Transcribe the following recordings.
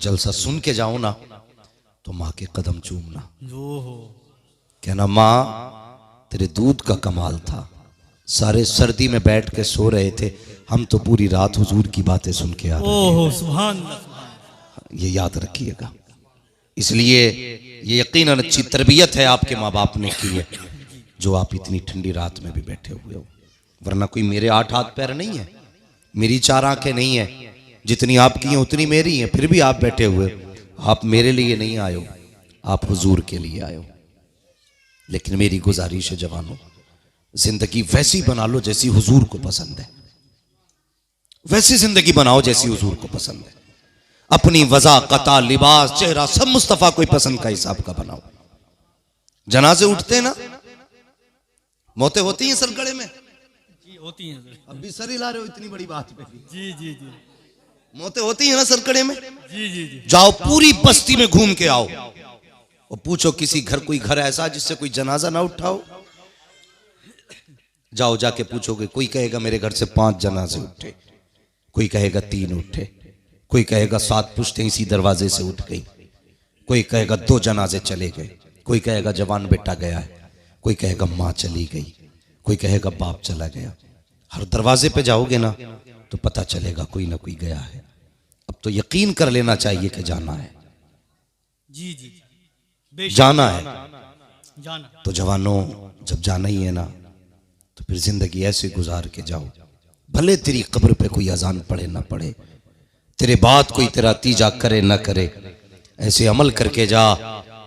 जलसा सुन के जाओ ना तो माँ के कदम चूमना, कहना माँ तेरे दूध का कमाल था, सारे सर्दी में बैठ के सो रहे थे, हम तो पूरी रात हुजूर की बातें सुन के आ रहे थे। सुभान अल्लाह। ये याद रखिएगा। इसलिए ये यकीनन अच्छी तरबियत है आपके माँ बाप ने की है जो आप इतनी ठंडी रात में भी बैठे हुए हो। वरना कोई मेरे 8 हाथ पैर नहीं है, मेरी 4 आंखें नहीं है, जितनी आपकी हैं उतनी मेरी हैं, फिर भी आप बैठे हुए। आप मेरे लिए नहीं आए हो, आप हुजूर के लिए आए हो। लेकिन मेरी गुजारिश है जवानों, जिंदगी वैसी बना लो जैसी हुजूर को पसंद है, वैसी जिंदगी बनाओ जैसी हुजूर को पसंद है। अपनी वज़ा, कता, लिबास, चेहरा सब मुस्तफा कोई पसंद का हिसाब का बनाओ। जनाजे उठते ना, मौतें होती हैं सरगड़े में, जी होती हैं सर। अब भी सर हिला रहे हो इतनी बड़ी बात पे। जी जी जी मौतें होती हैं ना सरकड़े में। जी जी जी। जाओ पूरी बस्ती में घूम के आओ और पूछो किसी घर, कोई घर ऐसा जिससे कोई जनाजा ना उठाओ। जाओ जाके पूछोगे, कोई कहेगा मेरे घर से 5 जनाजे उठे, कोई कहेगा 3 उठे, कोई कहेगा 7 पुश्तें इसी दरवाजे से उठ गई, कोई कहेगा 2 जनाजे चले गए, कोई कहेगा जवान बेटा गया है, कोई कहेगा माँ चली गई, कोई कहेगा बाप चला गया। हर दरवाजे पे जाओगे ना तो पता चलेगा कोई ना कोई गया है। अब तो यकीन कर लेना चाहिए कि जाना है। जी जी जाना है जाना। तो जवानों जब जाना ही है ना तो फिर जिंदगी ऐसे गुजार के जाओ, भले तेरी कब्र पे कोई अजान पढ़े ना पढ़े, तेरे बाद कोई तेरा तीजा करे ना करे, ऐसे अमल करके जा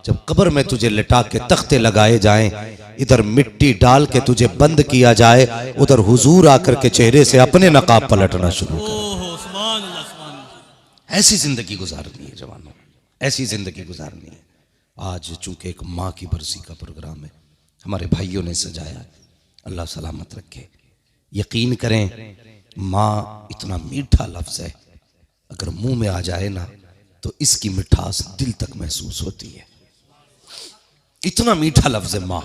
जब कब्र में तुझे लिटा के तख्ते लगाए जाएं, इधर मिट्टी डाल के तुझे बंद किया जाए, उधर हुजूर आकर के चेहरे से अपने नकाब पलटना शुरू कर। ऐसी जिंदगी गुजारनी है जवानों, ऐसी जिंदगी गुजारनी है। आज चूंकि एक माँ की बरसी का प्रोग्राम है, हमारे भाइयों ने सजाया है, अल्लाह सलामत रखे। यकीन करें माँ इतना मीठा लफ्ज है, अगर मुंह में आ जाए ना तो इसकी मिठास दिल तक महसूस होती है। इतना मीठा लफ्ज है माँ।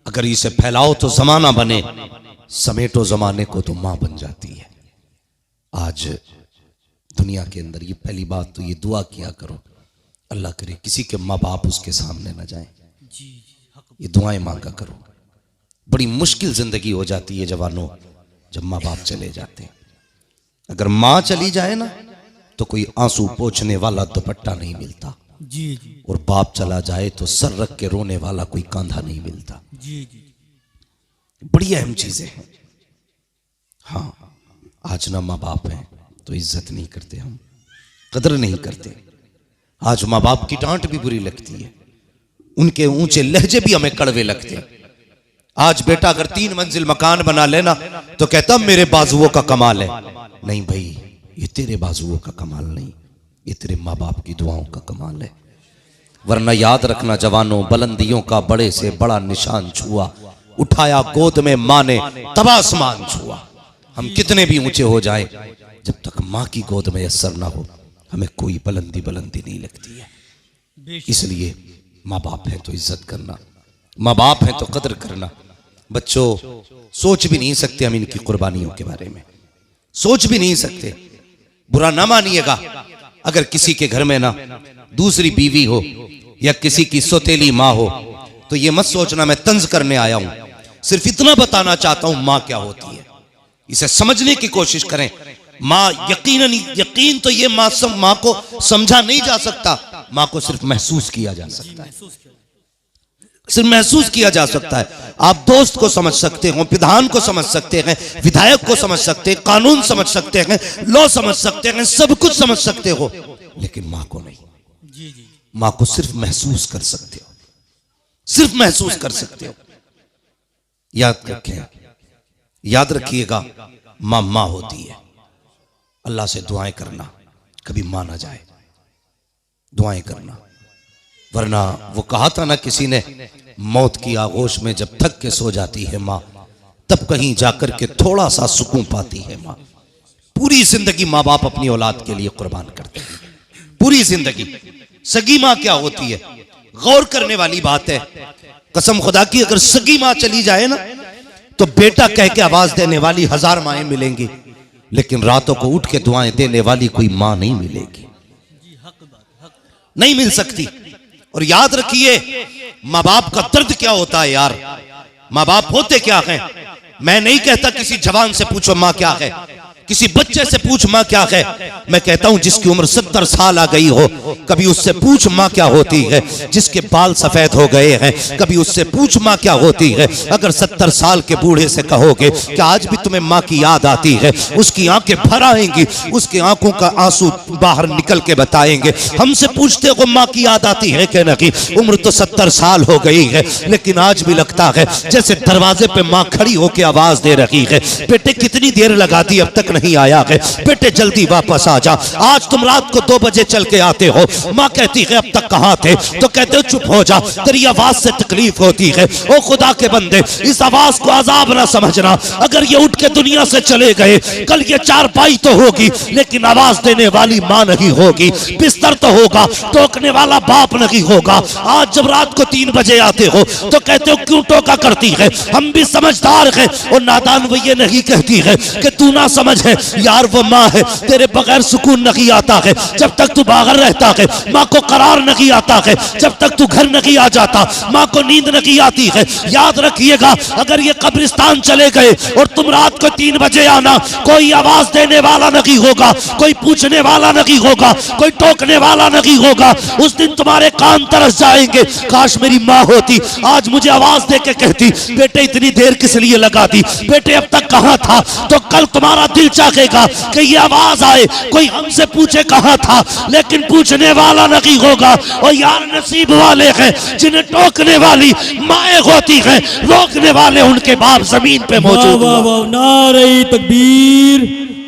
अगर इसे फैलाओ तो जमाना बने, समेटो जमाने को तो माँ बन जाती है। आज दुनिया के अंदर ये पहली बात तो ये दुआ किया करो, अल्लाह करे किसी के माँ बाप उसके सामने ना जाए, ये दुआएं मांगा करो। बड़ी मुश्किल जिंदगी हो जाती है जवानों जब माँ बाप चले जाते हैं। अगर माँ चली जाए ना तो कोई आंसू पोंछने वाला दुपट्टा नहीं मिलता, जी जी। और बाप चला जाए तो सर रख के रोने वाला कोई कांधा नहीं मिलता। जी जी। बड़ी अहम चीजें हैं। हाँ, आज ना माँ बाप हैं तो इज्जत नहीं करते, हम कदर नहीं करते। आज माँ बाप की डांट भी बुरी लगती है, उनके ऊंचे लहजे भी हमें कड़वे लगते हैं। आज बेटा अगर 3 मंजिल मकान बना लेना तो कहता मेरे बाजुओं का कमाल है। नहीं भाई, ये तेरे बाजुओं का कमाल नहीं, ये तेरे माँ बाप की दुआओं का कमाल है। वरना याद रखना जवानों, बुलंदियों का बड़े से बड़ा निशान छुआ, उठाया गोद में माँ ने तब आसमान छुआ। हम कितने भी ऊंचे हो जाएं, जब तक माँ की गोद में असर ना हो हमें कोई बुलंदी नहीं लगती है। इसलिए माँ बाप है तो इज्जत करना, माँ बाप है तो कदर करना। बच्चों सोच भी नहीं सकते हम इनकी कुर्बानियों के बारे में, सोच भी नहीं सकते। बुरा ना मानिएगा अगर किसी के घर में ना दूसरी बीवी हो या किसी की सौतेली माँ हो तो ये मत सोचना मैं तंज करने आया हूं। सिर्फ इतना बताना चाहता हूं माँ क्या होती है, इसे समझने की कोशिश करें। माँ यकीन तो ये माँ को समझा नहीं जा सकता, माँ को सिर्फ महसूस किया जा सकता है, सिर्फ महसूस किया जा सकता है। आप दोस्त को समझ सकते हो, विधान को समझ सकते हैं, विधायक को समझ सकते हैं, कानून समझ सकते हैं, लॉ समझ सकते हैं, सब कुछ समझ सकते हो, लेकिन माँ को नहीं। माँ को सिर्फ महसूस कर सकते हो, सिर्फ महसूस कर सकते हो। याद रखें, याद रखिएगा माँ माँ होती है। अल्लाह से दुआएं करना, कभी मां ना जाए, दुआएं करना। वरना वो कहा था ना किसी ने, मौत की आगोश में जब थक के सो जाती है माँ, तब कहीं जाकर के थोड़ा सा सुकून पाती है माँ। पूरी जिंदगी माँ बाप अपनी औलाद के लिए कुर्बान करते हैं, पूरी जिंदगी। सगी माँ क्या होती है, गौर करने वाली बात है। कसम खुदा की, अगर सगी माँ चली जाए ना तो बेटा कह के आवाज देने वाली 1000 माएं मिलेंगी, लेकिन रातों को उठ के दुआएं देने वाली कोई माँ नहीं मिलेगी। नहीं मिल सकती। और याद रखिए माँ बाप का दर्द क्या होता है यार, माँ बाप होते क्या हैं। मैं नहीं कहता किसी जवान से पूछो माँ क्या है, किसी बच्चे से पूछ माँ क्या है। मैं कहता हूं जिसकी उम्र 70 साल आ गई हो, कभी उससे पूछ माँ क्या होती है। जिसके बाल सफेद हो गए हैं, कभी उससे पूछ माँ क्या होती है। अगर 70 साल के बूढ़े से कहोगे कि आज भी तुम्हें माँ की याद आती है, उसकी आंखें भर आएंगी, उसकी आंखों का आंसू बाहर निकल के बताएंगे। हमसे पूछते हो माँ की याद आती है कि नहीं, उम्र तो 70 साल हो गई है, लेकिन आज भी लगता है जैसे दरवाजे पे माँ खड़ी होकर आवाज दे रही है, बेटे कितनी देर लगा दी अब तक नहीं आया है, बेटे जल्दी वापस आ जा। आज तुम रात को 2 बजे चल के आते हो, माँ कहती है अब तक कहाँ थे, तो कहते हो चुप हो जा, तेरी आवाज से तकलीफ होती है। ओ खुदा के बंदे, इस आवाज को अजाब ना समझना। अगर ये उठ के दुनिया से चले गए, कल ये चारपाई तो होगी, लेकिन आवाज देने वाली माँ नहीं होगी, बिस्तर तो होगा, टोकने वाला बाप नहीं होगा। आज जब रात को 3 बजे आते हो तो कहते हो क्यों टोका करती है, हम भी समझदार हैं। और नादान वो ये नहीं कहती है कि तू ना समझ है यार, वो माँ है, तेरे बगैर सुकून नहीं आता है जब तक तू बाहर रहता है, माँ को करार नहीं आता है जब तक तू घर नहीं आ जाता, माँ को नींद नहीं आती है। याद रखिएगा अगर ये कब्रिस्तान चले गए और तुम रात को 3 बजे आना, कोई आवाज देने वाला नहीं होगा, कोई पूछने वाला नहीं होगा, कोई टोकने वाला नहीं होगा। उस दिन तुम्हारे कान तरस जाएंगे, काश मेरी माँ होती, आज मुझे आवाज दे के कहती बेटे इतनी देर किस लिए लगा दी, बेटे अब तक कहाँ था। तो कल तुम्हारा दिल चाहेगा कि ये आवाज आए, कोई हमसे पूछे कहाँ था, लेकिन पूछने वाला नहीं होगा। और यार नसीब वाले हैं जिन्हें टोकने वाली माएँ होती हैं, रोकने वाले उनके बाप जमीन पे मौजूद। नारे तकबीर,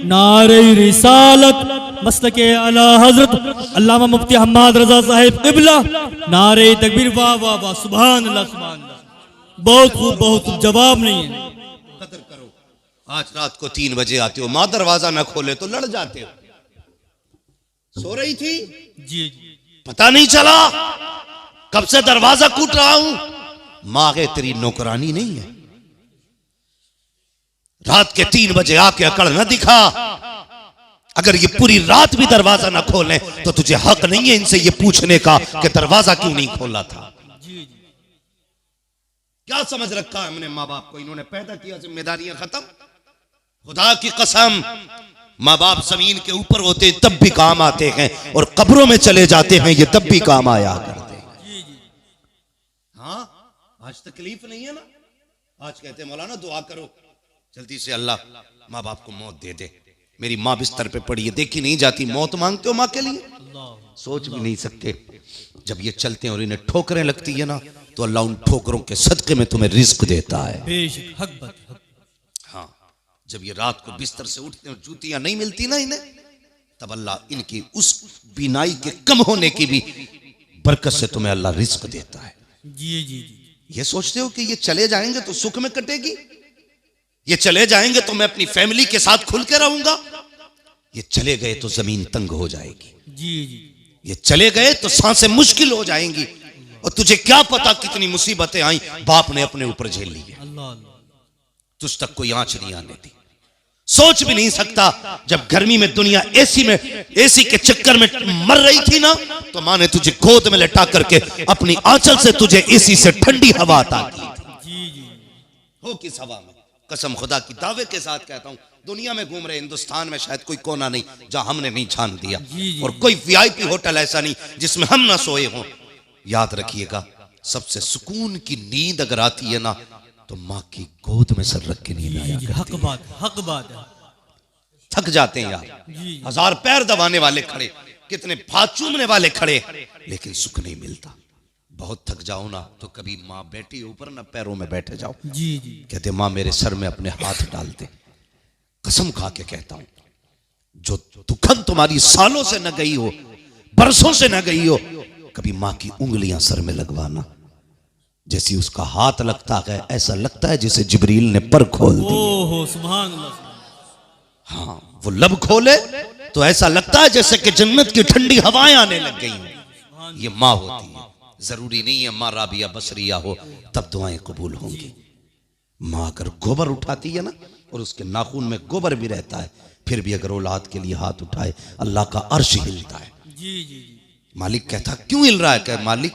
नारे रिसालत, मस्तके आला हजरत अल्लामा मुफ्ती हम्माद रजा साहिब क़िबला, नारे तकबीर। वाह वाह वाह, सुभान अल्लाह सुभान अल्लाह, बहुत खूब बहुत खूब, जवाब नहीं है। कदर करो, आज रात को 3 बजे आते हो, माँ दरवाजा ना खोले तो लड़ जाते हो। सो रही थी जी, पता नहीं चला, कब से दरवाजा कूट रहा हूं। माँ है तेरी नौकरानी नहीं है, रात के 3 बजे आके अकड़ न दिखा। अगर ये पूरी रात भी दरवाजा ना खोलें तो तुझे हक नहीं है इनसे ये पूछने का कि दरवाजा क्यों नहीं खोला था। क्या समझ रखा है हमने माँ बाप को, इन्होंने पैदा किया, जिम्मेदारियां खत्म। खुदा की कसम, माँ बाप जमीन के ऊपर होते तब भी काम आते हैं, और कब्रों में चले जाते हैं ये तब भी काम आया करते हैं। हाँ, आज तकलीफ नहीं है ना, आज कहते हैं मौलाना दुआ करो जल्दी से अल्लाह माँ बाप को मौत दे दे। मेरी माँ बिस्तर पे पड़ी है, देखी नहीं जाती, मौत मांगते हो माँ के लिए, सोच भी नहीं सकते। जब ये चलते हैं और इन्हें ठोकरें लगती है ना, तो अल्लाह उन ठोकरों के सदके में तुम्हें रिज्क देता है। हाँ, जब ये रात को बिस्तर से उठते हैं और जूतियां नहीं मिलती ना इन्हें, तब अल्लाह इनकी उस बीनाई के कम होने की भी बरकत से तुम्हें अल्लाह रिज्क देता है। जी जी, ये सोचते हो कि ये चले जाएंगे तो सुख में कटेगी, ये चले जाएंगे तो मैं अपनी फैमिली के साथ खुल के रहूंगा। ये चले गए तो जमीन तंग हो जाएगी। जी जी, ये चले गए तो सांसें मुश्किल हो जाएंगी। और तुझे क्या पता कितनी मुसीबतें आई बाप ने अपने ऊपर झेल ली है, तुझ तक कोई आंच नहीं आने दी। सोच भी नहीं सकता, जब गर्मी में दुनिया एसी के चक्कर में मर रही थी ना, तो माँ ने तुझे गोद में लेटा करके अपनी आंचल से तुझे एसी से ठंडी हवा अता की। जी जी, हो किस हवा में, कसम खुदा की दावे के साथ कहता हूं, दुनिया में घूम रहे हिंदुस्तान में शायद कोई कोना नहीं जहां हमने नहीं छान दिया। और कोई वीआईपी होटल ऐसा नहीं जिसमें हम ना सोए हों। याद रखिएगा, सबसे सुकून की नींद अगर आती है ना, तो माँ की गोद में सर रख के नींद आया करती है। हक बात है। थक जाते हैं यार, 1000 पैर दबाने वाले खड़े, कितने हाथ चूमने वाले खड़े, लेकिन सुख नहीं मिलता। बहुत थक जाओ ना तो कभी माँ बैठी ऊपर ना पैरों में बैठे जाओ। जी जी, कहते माँ मेरे सर में अपने हाथ डालते। कसम खा के कहता हूं, जो दुखन तुम्हारी सालों से न गई हो, बरसों से न गई हो, कभी माँ की उंगलियां सर में लगवाना। जैसी उसका हाथ लगता है ऐसा लगता है जैसे जिब्रील ने पर खोल दी। ओहो सुभान अल्लाह। हाँ, वो लब खोले तो ऐसा लगता है जैसे कि जन्नत की ठंडी हवाएं आने लग गई। ये माँ होती है। जरूरी नहीं है माँ राबिया बसरिया हो तब दुआएं कबूल होंगी। माँ अगर गोबर उठाती है ना, और उसके नाखून में गोबर भी रहता है, फिर भी अगर औलाद के लिए हाथ उठाए, अल्लाह का अर्श हिलता है। जी जी, मालिक कहता क्यों हिल रहा है? कह मालिक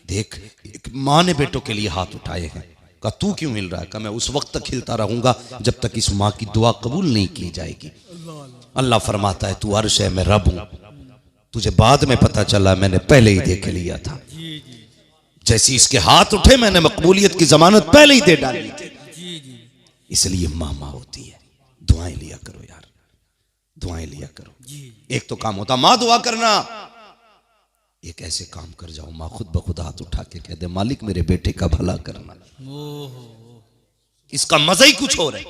देख, एक माँ ने बेटों के लिए हाथ उठाए हैं। कहा तू क्यों हिल रहा है? कहा मैं उस वक्त तक हिलता रहूंगा जब तक इस माँ की दुआ कबूल नहीं की जाएगी। अल्लाह फरमाता है तू अर्श है, मैं रब हूं। तुझे बाद में पता चला, मैंने पहले ही देख लिया था। जैसी इसके हाथ उठे मैंने मकबूलियत की जमानत पहले ही दे डाली थी। इसलिए माँ होती है। दुआएं लिया करो यार, दुआएं लिया करो। एक तो काम होता माँ दुआ करना, एक ऐसे काम कर जाओ माँ खुद ब खुद हाथ उठा के कह दे मालिक मेरे बेटे का भला करना। इसका मजा ही कुछ और है।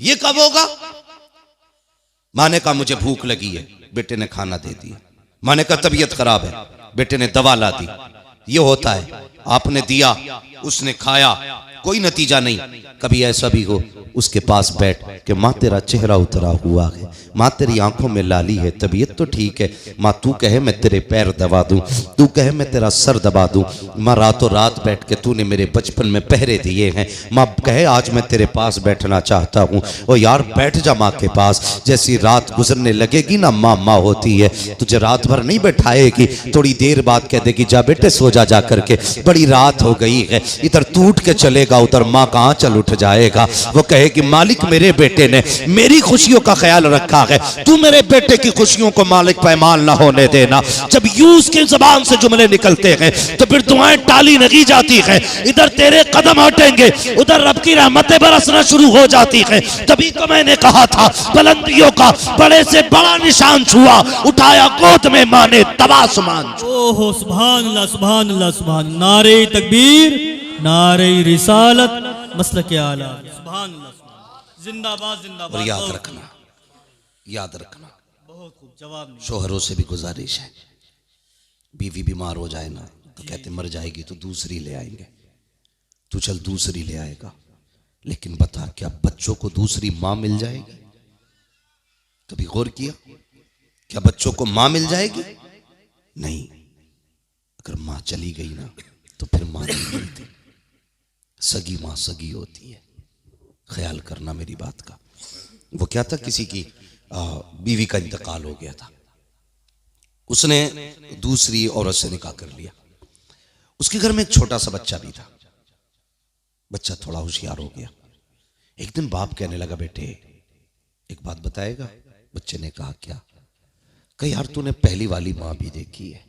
ये कब होगा? माँ ने कहा मुझे भूख लगी है, बेटे ने खाना दे दिया। माँ ने कहा तबीयत खराब है, बेटे ने दवा ला दी। ये होता है, आपने दिया, उसने खाया, कोई नतीजा नहीं। कभी ऐसा भी हो उसके पास बैठ के माँ तेरा चेहरा उतरा हुआ है, माँ तेरी आंखों में लाली है, तबीयत तो ठीक है, माँ तू कहे मैं तेरे पैर दबा दूं, तू कहे मैं तेरा सर दबा दूं। माँ रातों रात बैठ के तूने मेरे बचपन में पहरे दिए हैं, माँ कहे आज मैं तेरे पास बैठना चाहता हूँ। ओ यार बैठ जा माँ के पास। जैसी रात गुजरने लगेगी ना, माँ होती है, तुझे रात भर नहीं बैठाएगी, थोड़ी देर बाद कह देगी जा बेटे सो जा करके, बड़ी रात हो गई है। इधर तू उठ के चलेगा, उधर माँ कहाँ चल उठ जाएगा। वो कहे कि मालिक मेरे बेटे ने मेरी खुशियों का ख्याल रखा है, तू मेरे बेटे की खुशियों को मालिक पैमाल ना होने देना। जब यूं उसकी जुबान से जुमले निकलते हैं तो फिर दुआएं टाली नहीं जाती है। इधर तेरे कदम हटेंगे, उधर रब की रहमतें बरसना शुरू हो जाती है। तभी तो मैंने कहा था बुलंदियों का बड़े से बड़ा निशान छुआ, उठाया गोद में माँ ने तब आसमान। ओहो सुभान अल्लाह सुभान अल्लाह सुभान। नारे तकबीर, नारे रिसालत, मसलके आला, सुभान अल्लाह, जिंदाबाद जिंदाबाद। और याद रखना, याद रखना, बहुत खूब जवाब नहीं। शोहरों से भी गुजारिश है, बीवी बीमार हो जाए ना तो कहते मर जाएगी तो दूसरी ले आएंगे, तू चल दूसरी ले आएगा। लेकिन बता क्या बच्चों को दूसरी माँ मिल जाएगी? कभी गौर किया? क्या बच्चों को माँ मिल जाएगी? नहीं। अगर माँ चली गई ना तो फिर माँ नहीं मिलती। सगी माँ सगी होती है, ख्याल करना मेरी बात का। वो क्या था, किसी की बीवी का इंतकाल हो गया था, उसने दूसरी औरत से निकाह कर लिया। उसके घर में एक छोटा सा बच्चा भी था। बच्चा थोड़ा होशियार हो गया। एक दिन बाप कहने लगा बेटे एक बात बताएगा? बच्चे ने कहा क्या? कहा यार तूने पहली वाली माँ भी देखी है,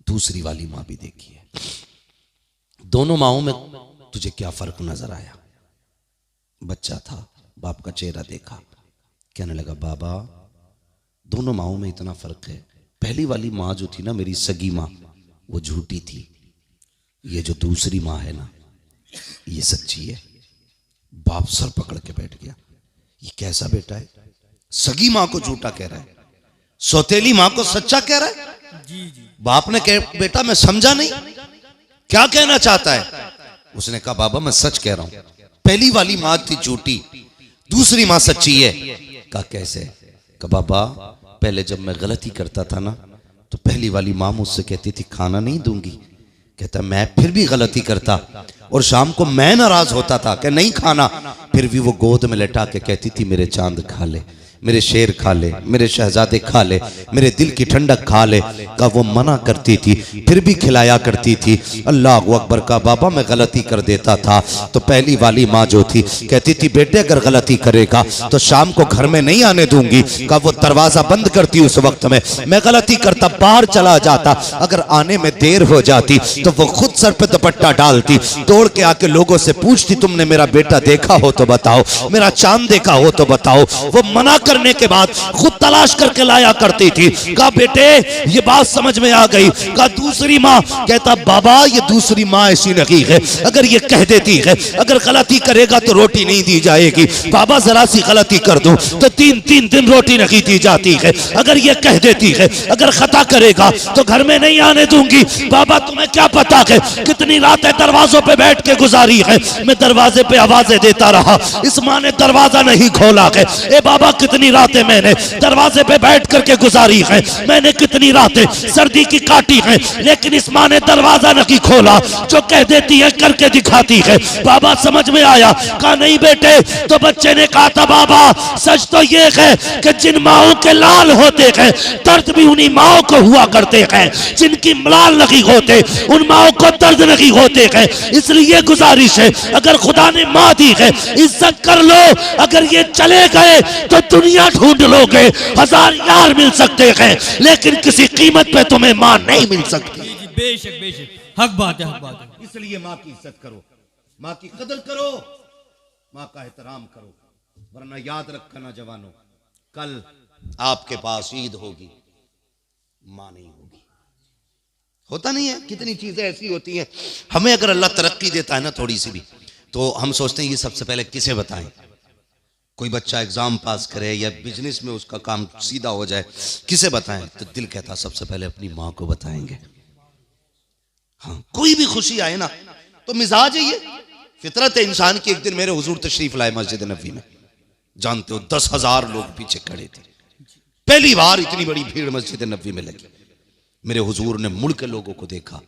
दूसरी वाली माँ भी देखी है, दोनों माओं में तुझे क्या फर्क नजर आया? बच्चा था, बाप का चेहरा देखा, कहने लगा बाबा दोनों माओं में इतना फर्क है, पहली वाली माँ जो थी ना मेरी सगी माँ वो झूठी थी, ये जो दूसरी माँ है ना ये सच्ची है। बाप सर पकड़ के बैठ गया, ये कैसा बेटा है? सगी माँ को झूठा कह रहा है, सौतेली माँ को सच्चा कह रहा है। जी जी। बाप ने कहा बेटा मैं समझा नहीं, क्या कहना चाहता है? उसने कहा बाबा मैं सच कह रहा हूं, पहली वाली माँ थी झूठी, दूसरी माँ सच्ची है। कहा कैसे? कहा बाबा पहले जब मैं गलती करता था ना तो पहली वाली माँ मुझसे कहती थी खाना नहीं दूंगी, कहता मैं फिर भी गलती करता और शाम को मैं नाराज होता था कि नहीं खाना, फिर भी वो गोद में लेटा के कहती थी मेरे चांद खा ले, मेरे शेर खा ले, मेरे शहजादे खा ले, मेरे दिल की ठंडक खा ले। का वो मना करती थी फिर भी खिलाया करती थी। अल्लाह अकबर। का बाबा मैं गलती कर देता था तो पहली वाली माँ जो थी कहती थी बेटे अगर गलती करेगा तो शाम को घर में नहीं आने दूंगी। का वो दरवाजा बंद करती उस वक्त में, मैं गलती करता बाहर चला जाता, अगर आने में देर हो जाती तो वो खुद सर पे दुपट्टा डालती, दौड़ के आके लोगों से पूछती तुमने मेरा बेटा देखा हो तो बताओ, मेरा चांद देखा हो तो बताओ। वो मना करने के बाद खुद तलाश करके लाया करती थी। कहा बेटे ये बात समझ में आ गई। कहा दूसरी माँ? कहता बाबा ये दूसरी माँ ऐसी नहीं है, अगर ये कह देती है अगर गलती करेगा तो रोटी नहीं दी जाएगी, बाबा जरा सी गलती कर दूं तो 3-3 दिन रोटी नहीं दी जाती है, अगर ये कह देती है अगर खता करेगा तो घर में नहीं आने दूंगी। बाबा तुम्हें क्या पता है कितनी रातें दरवाजों पे बैठ के गुजारी है, मैं दरवाजे पे आवाजें देता रहा, इस माँ ने दरवाजा नहीं खोला है। ए बाबा कितनी कितनी रातें मैंने दरवाजे पे बैठ करके गुजारी है, मैंने कितनी रातें सर्दी की काटी है, लेकिन इस माँ ने दरवाजा नहीं खोला। जो कह देती है करके दिखाती है। बाबा समझ में आया? कहा नहीं बेटे। तो बच्चे ने कहा था बाबा सच तो ये है कि जिन माओं के लाल होते हैं दर्द भी उन्हीं माओं को हुआ करते हैं, जिनकी लाल नहीं होते उन माओं को दर्द नहीं होते हैं। इसलिए गुजारिश है, अगर खुदा ने माँ दी है इज्जत कर लो। अगर ये चले गए तो दुनिया ढूंढ लोगे, 1000 यार मिल सकते हैं, लेकिन किसी कीमत पे तुम्हें माँ नहीं मिल सकती। बेशक बेशक, हक बात है, हक बात है। इसलिए माँ की इज्जत करो, माँ की कदर करो, माँ का एहतराम करो, वरना याद रखना जवानों, कल आपके पास ईद होगी, माँ नहीं होगी। होता नहीं है? कितनी चीजें ऐसी होती हैं, हमें अगर अल्लाह तरक्की देता है ना थोड़ी सी भी, तो हम सोचते हैं ये सबसे पहले किसे बताएं। कोई बच्चा एग्जाम पास करे या बिजनेस में उसका काम सीधा हो जाए, किसे बताएं? तो दिल कहता सबसे पहले अपनी माँ को बताएंगे। हाँ, कोई भी खुशी आए ना तो मिजाज है, ये फितरत है इंसान की। एक दिन मेरे हुजूर तशरीफ लाए मस्जिद नबी में, जानते हो 10,000 लोग पीछे खड़े थे। पहली बार इतनी बड़ी भीड़ मस्जिद नबी में लगी। मेरे हुजूर ने मुड़ के लोगों को देखा,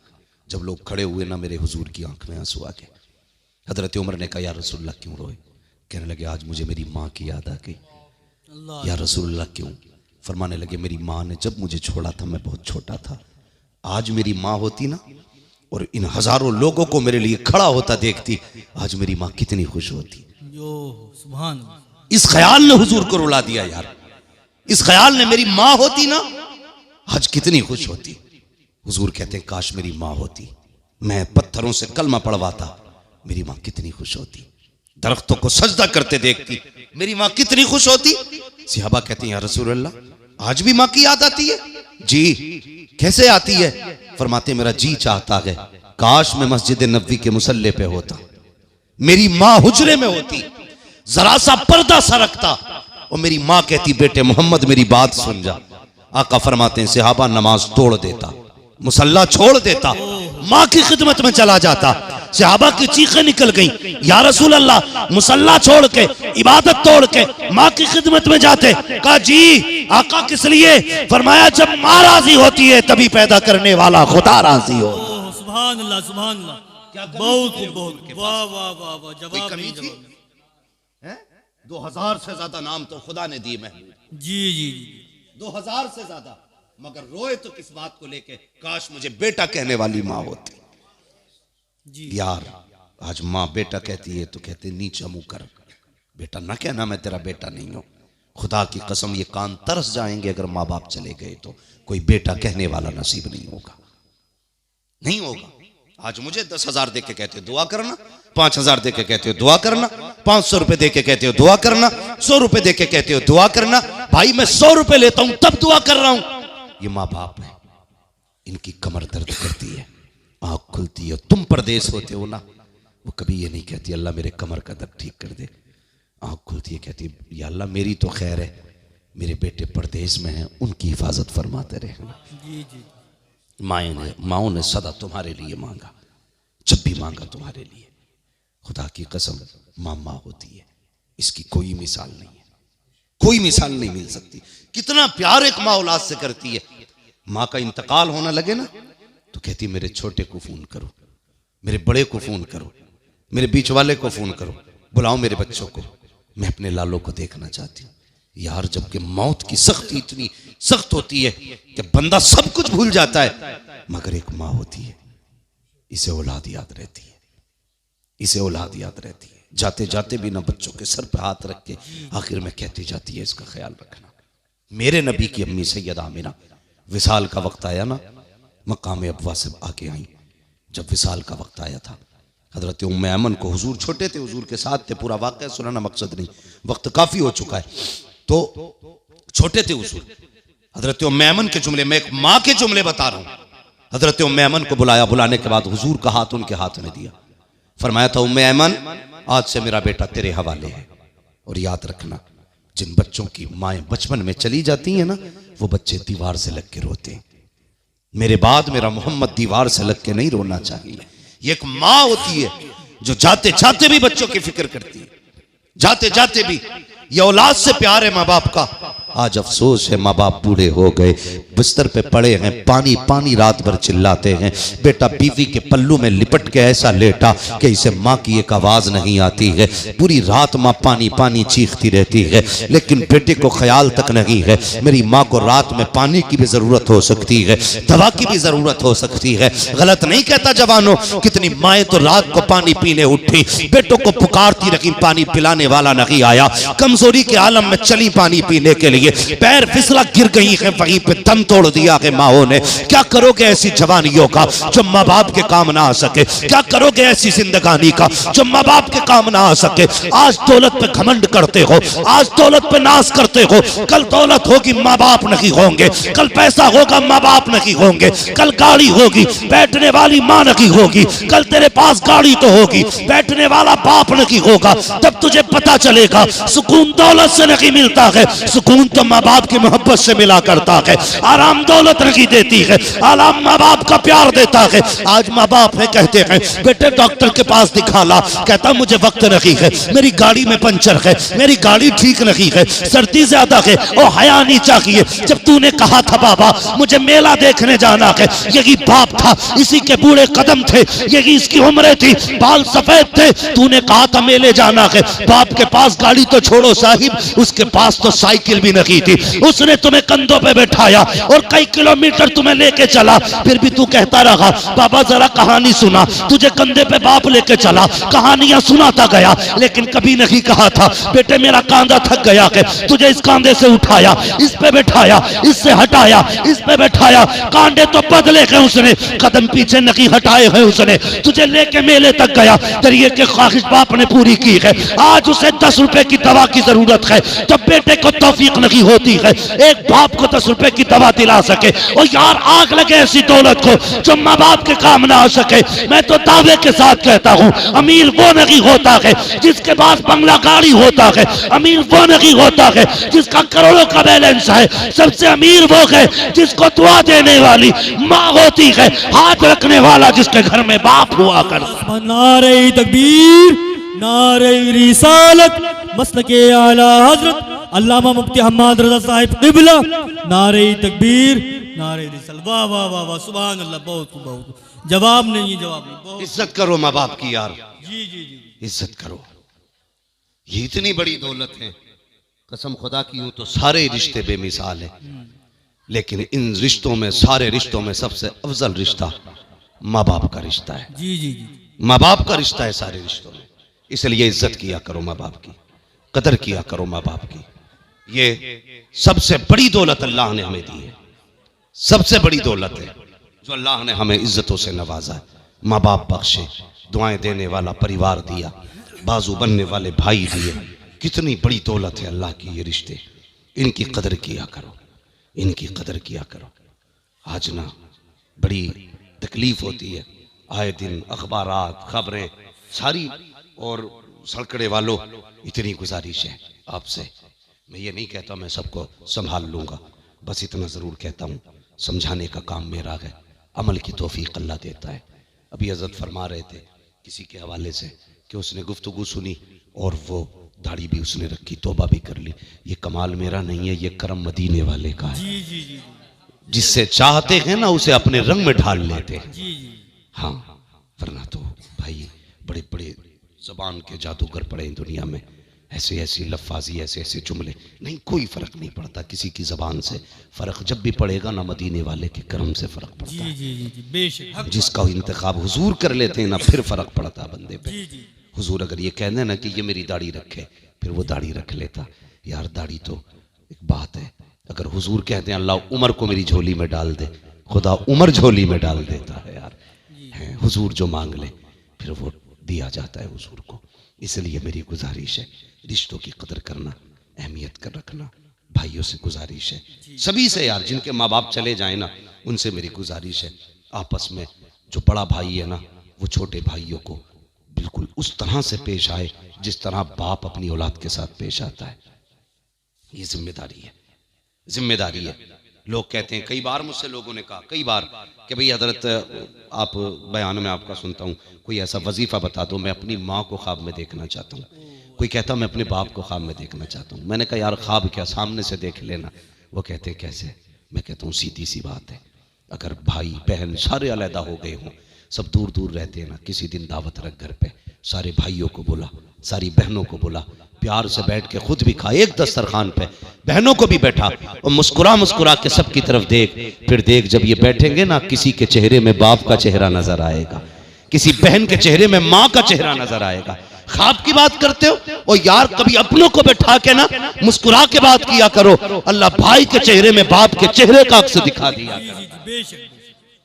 जब लोग खड़े हुए ना मेरे हुजूर की आंख में आंसू आ गए। हजरत उमर ने कहा या रसूलुल्लाह क्यों रोए? कहने लगे आज मुझे मेरी माँ की याद आ गई। या रसूलुल्लाह क्यों? फरमाने लगे मेरी माँ ने जब मुझे छोड़ा था मैं बहुत छोटा था, आज मेरी माँ होती ना और इन हजारों लोगों को मेरे लिए खड़ा होता देखती, आज मेरी माँ कितनी खुश होती। सुभान। इस ख्याल ने हुजूर को रुला दिया यार। इस ख्याल ने मेरी माँ होती ना आज कितनी खुश होती। हुजूर कहते हैं काश मेरी माँ होती, मैं पत्थरों से कलमा पढ़वाता, मेरी माँ कितनी खुश होती। दरख्तों को सजदा करते देखती, मेरी माँ कितनी खुश होती। सहाबा कहते हैं या रसूल अल्लाह आज भी माँ की याद आती है? जी। कैसे आती है? फरमाते मेरा जी चाहता है काश मैं मस्जिद नबवी के मुसल्ले पे होता, मेरी माँ हुजरे में होती, जरा सा पर्दा सरकता और मेरी माँ कहती बेटे मोहम्मद मेरी बात सुन जा। आका फरमाते हैं सहाबा नमाज तोड़ देता, मुसल्ला छोड़ देता, माँ की खिदमत में चला जाता। सहाबा की चीखें निकल गई या रसूल अल्लाह मुसल्ला छोड़ के इबादत तोड़ के माँ की खिदमत में जाते। कहा जी आका किस लिए? फरमाया जब माँ राजी होती है तभी पैदा करने वाला खुदा राजी हो। सुभान अल्लाह, सुभान अल्लाह। बहुत बहुत, वाह वाह वाह वाह, जवाब नहीं जवाब। 2000 से ज्यादा नाम तो खुदा ने दिए महमूद। जी जी, 2000 से ज्यादा, मगर रोए तो किस बात को लेके? काश मुझे बेटा कहने वाली माँ होती। जी यार आज माँ बेटा कहती है तो कहते नीचा मुंह कर, बेटा ना कहना मैं तेरा बेटा नहीं हूं। खुदा की कसम ये कान तरस जाएंगे अगर माँ बाप चले गए तो कोई बेटा कहने वाला नसीब नहीं होगा, नहीं होगा। आज मुझे 10,000 दे के कहते हो दुआ करना, 5,000 दे के कहते हो दुआ करना, 500 रुपए दे के कहते हो दुआ करना, 100 रुपए दे के कहते हो दुआ करना। भाई मैं 100 रुपए लेता हूं तब दुआ कर रहा हूं। ये माँ बाप है, इनकी कमर दर्द करती है, आंख खुलती है। तुम परदेश होते हो ना, वो कभी ये नहीं कहती अल्लाह मेरे कमर का दर्द ठीक कर दे। आंख खुलती है कहती या अल्लाह मेरी तो खैर है, मेरे बेटे परदेश में हैं उनकी हिफाजत फरमाते रहे। जी जी। माओं ने सदा तुम्हारे लिए मांगा, जब भी मांगा तुम्हारे लिए। खुदा की कसम माँ होती है, इसकी कोई मिसाल नहीं है, कोई मिसाल नहीं मिल सकती। कितना प्यार एक माँ औलाद से करती है। माँ का इंतकाल होना लगे ना तो कहती मेरे छोटे को फोन करो, मेरे बड़े को फोन करो, मेरे बीच वाले को फोन करो, बुलाओ मेरे बच्चों को, मैं अपने लालों को देखना चाहती हूँ। यार जबकि मौत की सख्ती इतनी सख्त होती है कि बंदा सब कुछ भूल जाता है, मगर एक माँ होती है, इसे औलाद याद रहती है, इसे औलाद याद रहती है। जाते जाते भी ना बच्चों के सर पे हाथ रख के आखिर में कहती जाती है इसका ख्याल रखना। मेरे नबी की अम्मी सैयदा आमिना विसाल का वक्त आया ना, मकाम अबवा से आके आई। जब विसाल का वक्त आया था, हजरत उम्मे ऐमन को, हुजूर छोटे थे, हुजूर के साथ थे, पूरा वाक़या सुनाना मकसद नहीं, वक्त काफी हो चुका है, तो छोटे थे हुजूर। हजरत उम्मे ऐमन के जुमले, मैं एक माँ के जुमले बता रहा हूँ। हजरत उम्मे ऐमन को बुलाया, बुलाने के बाद हुजूर का हाथ उनके हाथ में दिया, फरमाया था उम्मे ऐमन आज से मेरा बेटा तेरे हवाले है, और याद रखना जिन बच्चों की माएँ बचपन में चली जाती हैं ना, वो बच्चे दीवार से लग के रोते हैं। मेरे बाद मेरा मोहम्मद दीवार से लग के नहीं रोना चाहिए। ये एक माँ होती है जो जाते जाते भी बच्चों की फिक्र करती है, जाते जाते भी ये औलाद से प्यार है माँ बाप का। आज अफसोस है माँ बाप बूढ़े हो गए, बिस्तर पे पड़े हैं, पानी पानी रात भर चिल्लाते हैं। बेटा बीवी के पल्लू में लिपट के ऐसा लेटा कि इसे माँ की एक आवाज नहीं आती है। पूरी रात माँ पानी पानी चीखती रहती है, लेकिन बेटे को ख्याल तक नहीं है मेरी माँ को रात में पानी की भी जरूरत हो सकती है, दवा की भी जरूरत हो सकती है। गलत नहीं कहता जवानों, कितनी माएँ तो रात को पानी पीने उठी, बेटों को पुकारती रही, पानी पिलाने वाला नहीं आया। कमजोरी के आलम में चली पानी पीने के लिए, पैर फिसला गिर गई है, वहीं पे दम तोड़ दिया है माओ ने। क्या करोगे ऐसी जवानियों का जो माँ बाप के काम ना आ सके? क्या करोगे ऐसी जिंदगानी का जो माँ बाप के काम ना आ सके? आज दौलत पे घमंड करते हो, आज दौलत पे नाश करते हो, कल दौलत होगी माँ बाप नहीं होंगे, कल पैसा होगा माँ बाप नहीं होंगे, कल गाड़ी होगी बैठने वाली माँ नहीं होगी, कल तेरे पास गाड़ी तो होगी बैठने वाला बाप नहीं होगा। तब तुझे पता चलेगा सुकून दौलत से नहीं मिलता है, सुकून तो माँ बाप की मोहब्बत से मिला करता है। आराम दौलत नहीं देती है, आराम माँ बाप का प्यार देता है। आज माँ बाप है कहते हैं बेटे डॉक्टर के पास दिखा ला, कहता मुझे वक्त नहीं है, मेरी गाड़ी में पंचर है, मेरी गाड़ी ठीक नहीं है, सर्दी ज्यादा है और हया नहीं चाहिए। जब तूने कहा था बाबा मुझे मेला देखने जाना है, यही बाप था, इसी के बूढ़े कदम थे, यही इसकी उम्र थी, बाल सफेद थे, तूने कहा था मेले जाना है। बाप के पास गाड़ी तो छोड़ो साहिब, उसके पास तो साइकिल भी नहीं थी, उसने तुम्हें कंधों पे बैठाया और कई किलोमीटर तुम्हें लेके चला, फिर भी तू कहता रहा बाबा जरा कहानी सुना। तुझे कंधे पे बाप लेके चला, कहानियां सुनाता गया, लेकिन कभी नहीं कहा था बेटे मेरा कांधा थक गया है, तुझे इस कांधे से उठाया, इस पे बैठाया, इससे हटाया, इस पे बैठाया, कांधे तो बदले हैं उसने, कदम पीछे नहीं हटाए हैं उसने, तुझे लेके मेले तक गया, तेरी एक ख्वाहिश बाप ने पूरी की है। आज उसे 10 रुपए की दवा की जरूरत है, जब बेटे को तौफीक नहीं होती है एक बाप को 10 रुपए की दवा दिला सके। और यार आग लगे ऐसी दौलत को जो माँ बाप के काम ना आ सके। मैं तो दावे के साथ कहता हूँ अमीर वो नहीं होता है जिसके पास बंगला गाड़ी होता है, अमीर वो नहीं होता है जिसका करोड़ों का बैलेंस है, सबसे अमीर वो है जिसको दुआ देने वाली माँ होती है, हाथ रखने वाला जिसके घर में बाप हुआ करता। नारे तकबीर, नारे रिसालत, मसलके आला हजरत अल्लामा मुफ्ती हम्माद रजा साहिब क़िबला, नारे तकबीर, नारे रिसालत। वाह वाह वाह वाह, सुभान अल्लाह। बहुत बहुत जवाब नहीं है, जवाब नहीं। बहुत इज्जत करो माँ बाप की यार, जी जी जी, इज्जत करो, ये इतनी बड़ी दौलत है, कसम खुदा की हूं तो सारे रिश्ते बेमिसाल हैं, लेकिन इन रिश्तों में, सारे रिश्तों में सबसे अफजल रिश्ता माँ बाप का रिश्ता है। जी जी जी, माँ बाप का रिश्ता है सारे रिश्तों में, इसलिए इज्जत किया करो माँ बाप की, कदर किया करो माँ बाप की। ये सबसे बड़ी दौलत अल्लाह ने हमें दी है, सबसे बड़ी दौलत है जो अल्लाह ने हमें इज्जतों से नवाजा है। माँ बाप बख्शे, दुआएं देने वाला परिवार दिया, बाजू बनने वाले भाई दिए, कितनी बड़ी दौलत है अल्लाह की ये रिश्ते, इनकी कदर किया करो, इनकी कदर किया करो। आज ना बड़ी तकलीफ होती है, आए दिन अखबारात खबरें सारी, और सड़कड़े वालों इतनी गुजारिश है आपसे, मैं ये नहीं कहता मैं सबको संभाल लूंगा, बस इतना ज़रूर कहता हूँ समझाने का काम मेरा है, अमल की तौफीक अल्लाह देता है। अभी हज़रत फरमा रहे थे किसी के हवाले से कि उसने गुफ्तगू सुनी और वो दाढ़ी भी उसने रखी, तौबा भी कर ली। ये कमाल मेरा नहीं है, ये करम मदीने वाले का है। जी जी जी, जिससे चाहते हैं ना उसे अपने रंग में ढाल लेते हैं। जी जी, हाँ, वरना तो भाई बड़े बड़े ज़बान के जादूगर पड़े हैं दुनिया में, ऐसे ऐसी लफ्फाजी, ऐसे ऐसे जुमले, नहीं कोई फ़र्क नहीं पड़ता किसी की ज़बान से। फ़र्क जब भी पड़ेगा ना मदीने वाले के करम से फ़र्क पड़ता जी है। जी जी, बेशक। जिसका इंतखाब हुजूर कर लेते हैं ना, फिर फ़र्क पड़ता है बंदे पे। जी जी, हुजूर अगर ये कहने ना कि ये मेरी दाढ़ी रखे, फिर वो दाढ़ी रख लेता। यार दाढ़ी तो एक बात है, अगर हुजूर कहते हैं अल्लाह उमर को मेरी झोली में डाल दे, खुदा उमर झोली में डाल देता है यार। है हुजूर जो मांग ले फिर वो दिया जाता है हुजूर को। इसलिए मेरी गुजारिश है रिश्तों की कदर करना, अहमियत कर रखना। भाइयों से गुजारिश है, सभी से यार, जिनके माँ बाप चले जाए ना उनसे मेरी गुजारिश है, आपस में जो बड़ा भाई है ना वो छोटे भाइयों को बिल्कुल उस तरह से पेश आए जिस तरह बाप अपनी औलाद के साथ पेश आता है। ये जिम्मेदारी है, जिम्मेदारी है। लोग कहते हैं, कई बार मुझसे लोगों ने कहा कई बार कि भाई हजरत आप बयान में आपका सुनता हूँ, कोई ऐसा वजीफा बता दो, मैं अपनी माँ को ख्वाब में देखना चाहता हूँ। कोई कहता मैं अपने बाप को ख्वाब में देखना चाहता हूँ। मैंने कहा यार ख्वाब क्या, सामने से देख लेना। वो कहते कैसे? मैं कहता हूँ सीधी सी बात है, अगर भाई बहन सारे अलहदा हो गए हों, सब दूर दूर रहते हैं ना, किसी दिन दावत रख घर पे, सारे भाइयों को बुला, सारी बहनों को बुला, प्यार से बैठ के खुद भी खा एक दस्तरखान पे, बहनों को भी बैठा और मुस्कुरा मुस्कुरा के सबकी तरफ देख। फिर देख जब ये बैठेंगे ना, किसी के चेहरे में बाप का चेहरा नजर आएगा, किसी बहन के चेहरे में माँ का चेहरा नजर आएगा। ख्वाब की बात करते हो और यार कभी अपनों को बैठा के ना मुस्कुरा के बात किया करो। अल्लाह भाई के चेहरे में बाप के चेहरे का अक्स दिखा दिया।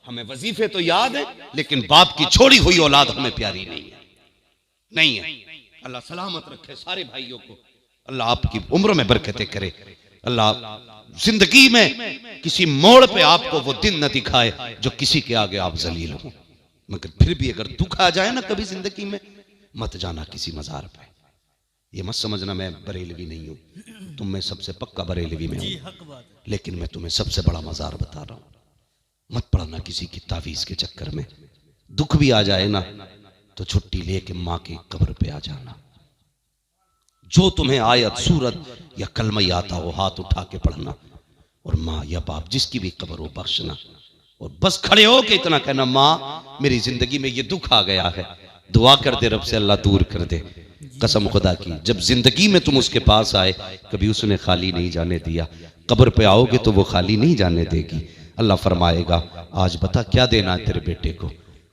हमें वजीफे तो याद है, लेकिन बाप की छोड़ी हुई औलाद हमें प्यारी नहीं है। अल्लाह सलामत रखे सारे भाइयों को, अल्लाह आपकी उम्र में बरकतें करे, अल्लाह जिंदगी में किसी मोड़ पे आपको वो दिन न दिखाए जो किसी के आगे आप जलील हो। मगर फिर भी अगर दुख आ जाए ना कभी जिंदगी में, मत जाना किसी मजार पे। ये मत समझना मैं बरेलवी नहीं हूं, तुम में सबसे पक्का बरेलवी में हूं, लेकिन मैं तुम्हें सबसे बड़ा मजार बता रहा हूं। मत पड़ना किसी की तावीज के चक्कर में। दुख भी आ जाए ना तो छुट्टी लेके माँ की कब्र पे आ जाना। जो तुम्हें आयत सूरत या कलमा आता हो हाथ उठा के पढ़ना, और माँ या बाप जिसकी भी कब्र हो बख्शना, और बस खड़े हो के इतना कहना माँ मेरी जिंदगी में ये दुख आ गया है, दुआ कर दे रब से अल्लाह दूर कर दे। कसम खुदा की जब जिंदगी में तुम उसके पास आए कभी उसने खाली नहीं जाने दिया, कब्र पे आओगे तो वो खाली नहीं जाने देगी। अल्लाह फरमाएगा आज बता क्या देना है तेरे बेटे को।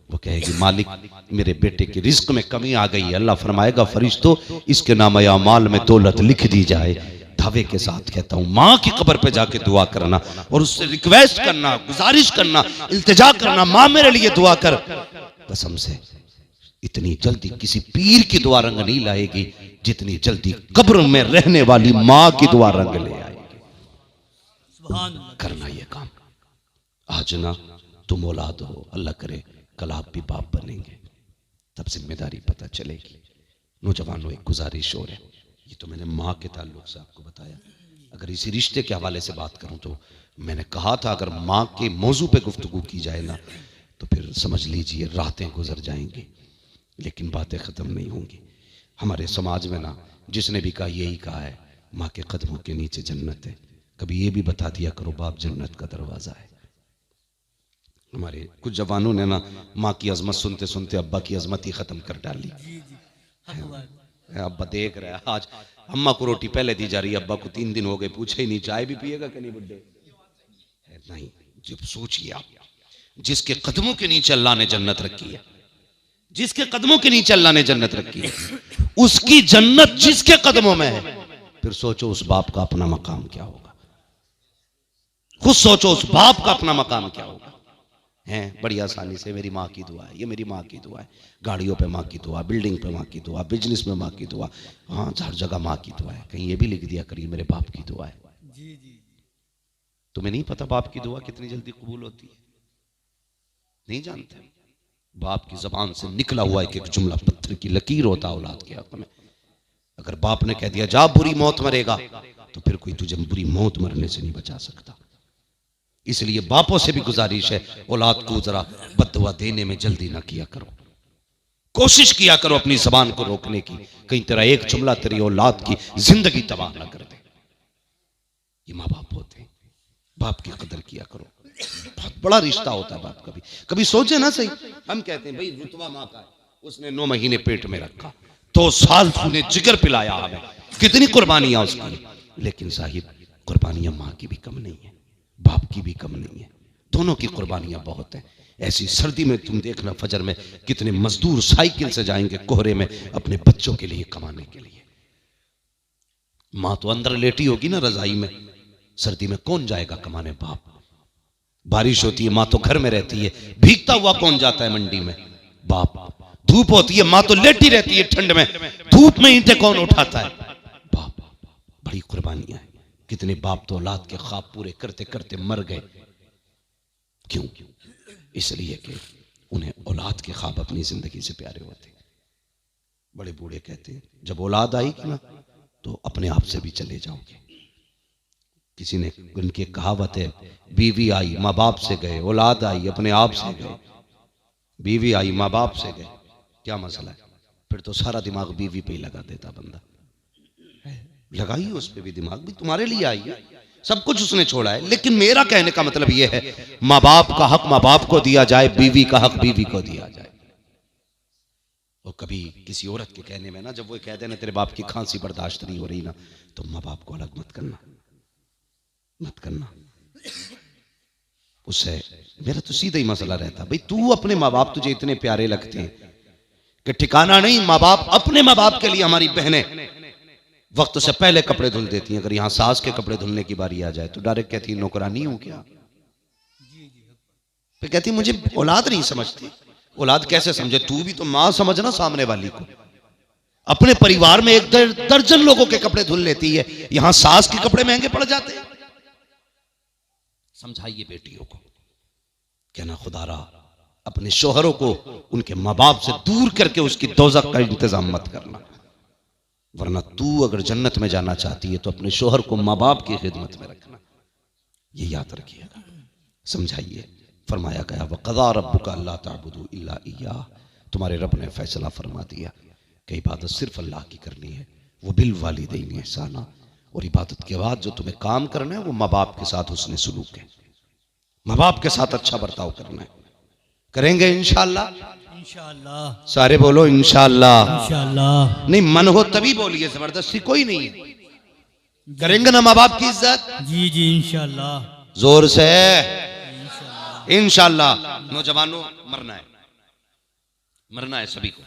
वो कहेगी मालिक मेरे बेटे की रिस्क में कमी आ गई है। अल्लाह फरमाएगा फरिश्तों इसके नाम अमाल में दौलत लिख दी जाए। दावे के साथ कहता हूं माँ की कब्र पे जाके दुआ करना और उससे रिक्वेस्ट करना, गुजारिश करना, इल्तिजा करना, माँ मेरे लिए दुआ कर। कसम से इतनी जल्दी किसी पीर की दुआ रंग नहीं लाएगी जितनी जल्दी कब्र में रहने वाली माँ की दुआ रंग ले आएगी। करना ये काम आज ना, तुम औलाद हो, अल्लाह करे कल आप भी बाप बनेंगे, तब जिम्मेदारी पता चलेगी। नौजवानों एक गुजारिश और है, ये तो मैंने माँ के ताल्लुक से आपको बताया। अगर इसी रिश्ते के हवाले से बात करूं तो मैंने कहा था अगर माँ के मौजू पे गुफ्तगू की जाए ना तो फिर समझ लीजिए रातें गुजर जाएंगी, लेकिन बातें ख़त्म नहीं होंगी। हमारे समाज में ना जिसने भी कहा यही कहा है माँ के कदमों के नीचे जन्नत है, कभी ये भी बता दिया करो बाप जन्नत का दरवाज़ा है। हमारे कुछ जवानों ने ना माँ की अजमत सुनते सुनते अब्बा की अजमत ही ख़त्म कर डाली। अब्बा देख रहा है आज अम्मा को रोटी पहले दी जा रही है, अब्बा को 3 दिन हो गए पूछे ही नहीं चाय भी पिएगा कि नहीं बुड्ढे। नहीं, जब सोचिए आप जिसके कदमों के नीचे अल्लाह ने जन्नत रखी है, जिसके कदमों के नीचे अल्लाह ने जन्नत रखी है, उसकी जन्नत जिसके कदमों में है, फिर सोचो उस बाप का अपना मकाम क्या होगा। खुद सोचो उस बाप का अपना मकाम क्या होगा। हैं बड़ी आसानी से मेरी माँ की दुआ है, ये मेरी माँ की दुआ है, गाड़ियों पे माँ की दुआ, बिल्डिंग पे माँ की दुआ, बिजनेस में माँ की दुआ, हाँ हर जगह माँ की दुआ है। कहीं ये भी लिख दिया करिए मेरे बाप की दुआ है। तुम्हें नहीं पता बाप की दुआ कितनी जल्दी कबूल होती है? नहीं जानते? बाप की जबान से निकला हुआ एक एक जुमला पत्थर की लकीर होता औलाद के हक में। अगर बाप ने कह दिया जा बुरी मौत मरेगा तो फिर कोई तुझे बुरी मौत मरने से नहीं बचा सकता। इसलिए बापों से भी गुजारिश है औलाद को जरा बद्दुआ देने में जल्दी ना किया करो, कोशिश किया करो अपनी जबान को रोकने की, कहीं तेरा एक जुमला तेरी औलाद की जिंदगी तबाह ना कर दे। ये माँ बाप होते हैं, बाप की कदर किया करो, बहुत बड़ा रिश्ता होता है बाप। कभी कभी सोचे ना सही, हम कहते हैं भाई रुतबा माँ का है, उसने 9 महीने पेट में रखा, 2 साल तूने जिगर पिलाया हमें, कितनी कुर्बानियां उसकी, लेकिन साहिब कुर्बानियां माँ की भी कम नहीं है, बाप की भी कम नहीं है, दोनों की कुर्बानियां बहुत हैं। ऐसी सर्दी में तुम देखना फजर में कितने मजदूर साइकिल से जाएंगे कोहरे में अपने बच्चों के लिए कमाने के लिए। माँ तो अंदर लेटी होगी ना रजाई में, सर्दी में कौन जाएगा कमाने? बाप। बारिश होती है माँ तो घर में रहती है, भीगता हुआ कौन जाता है मंडी में? बाप। धूप होती है माँ तो लेटी रहती है ठंड में, धूप में ईंटें कौन उठाता है? बाप। बड़ी कुर्बानियां हैं। कितने बाप तो औलाद के ख्वाब पूरे करते करते मर गए। क्यों? इसलिए कि उन्हें औलाद के ख्वाब अपनी जिंदगी से प्यारे होते। बड़े बूढ़े कहते हैं जब औलाद आएगी ना तो अपने आप से भी चले जाओगे। किसी ने उनकी कहावत है बीवी आई माँ बाप से गए, औलाद आई अपने आप से गए। बीवी आई माँ बाप से गए, क्या मसला है? फिर तो सारा दिमाग बीवी पे ही लगा देता बंदा। लगाइए उस पे भी दिमाग, भी तुम्हारे लिए आई है, सब कुछ उसने छोड़ा है। लेकिन मेरा कहने का मतलब यह है, माँ बाप का हक माँ बाप को दिया जाए, बीवी का हक बीवी को दिया जाए। और कभी किसी औरत के कहने में ना, जब वो कह देना तेरे बाप की खांसी बर्दाश्त नहीं हो रही ना, तो माँ बाप को अलग मत करना, मत करना। उससे मेरा तो सीधा ही मसला रहता, भाई तू अपने माँ बाप तुझे इतने प्यारे लगते हैं कि ठिकाना नहीं। माँ बाप, अपने माँ बाप के लिए हमारी बहनें वक्त से पहले कपड़े धुल देती हैं। अगर यहां सास के कपड़े धुलने की बारी आ जाए तो डायरेक्ट कहती है नौकरानी हूं क्या। फिर कहती मुझे औलाद नहीं समझती। औलाद कैसे समझे, तू भी तो मां समझना सामने वाली को। अपने परिवार में एक दर्जन लोगों के कपड़े धुल लेती है, यहां सास के कपड़े महंगे पड़ जाते हैं। समझाइए बेटियों को, कहना खुदारा अपने शोहरों को उनके माँ बाप से दूर करके उसकी दोज़ख का इंतजाम मत करना, वरना तू अगर जन्नत में जाना चाहती है तो अपने शोहर को माँ बाप की खिदमत में रखना। ये याद रखिएगा। समझाइए। फरमाया गया वक़ज़ा रब्बुका अल्ला ताबुदू इल्ला इय्याह, तुम्हारे रब ने फैसला फरमा दिया कि इबादत सिर्फ अल्लाह की करनी है। वो बिल वालिदैन ihसाना, और इबादत के बाद जो तुम्हें काम करना है वो माँ बाप के साथ हुस्न सलूक है, माँ बाप के साथ अच्छा बर्ताव करना है। करेंगे इंशाअल्लाह, इंशाअल्लाह। सारे बोलो इंशाअल्लाह। इंशाअल्लाह। नहीं मन हो तभी बोलिए, जबरदस्ती कोई नहीं है। करेंगे ना माँ बाप की इज्जत? जी जी इंशाअल्लाह। जोर से इंशाअल्लाह। नौजवानों मरना है, मरना है सभी को।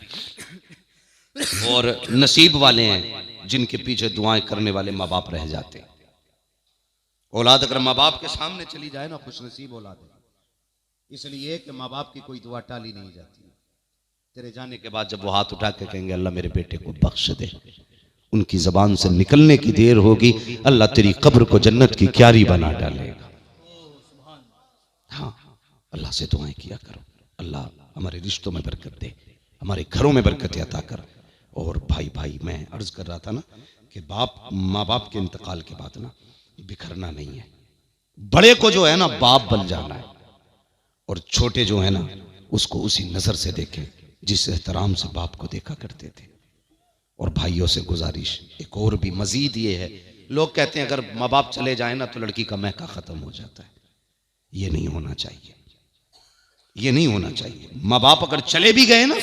और नसीब वाले हैं जिनके पीछे दुआएं करने वाले माँ बाप रह जाते हैं। औलाद अगर माँ बाप के सामने चली जाए ना, खुश नसीब औलाद है। इसलिए कि माँ बाप की कोई दुआ टाली नहीं जाती। तेरे जाने के बाद जब वो हाथ उठा के कहेंगे अल्लाह मेरे बेटे को बख्श दे, उनकी जबान से निकलने की देर होगी, अल्लाह तेरी कब्र को जन्नत की क्यारी बना डालेगा। हाँ, अल्लाह से दुआएं किया करो, अल्लाह हमारे रिश्तों में बरकत दे, हमारे घरों में बरकत अता कर। और भाई भाई मैं अर्ज कर रहा था ना कि बाप माँ बाप के इंतकाल के बाद ना बिखरना नहीं है। बड़े को जो है ना बाप बन जाना है, और छोटे जो है ना उसको उसी नजर से देखें जिस एहतराम से बाप को देखा करते थे। और भाइयों से गुजारिश एक और भी मजीद ये है, लोग कहते हैं अगर माँ बाप चले जाए ना तो लड़की का महका खत्म हो जाता है। ये नहीं होना चाहिए, ये नहीं होना चाहिए। माँ बाप अगर चले भी गए ना,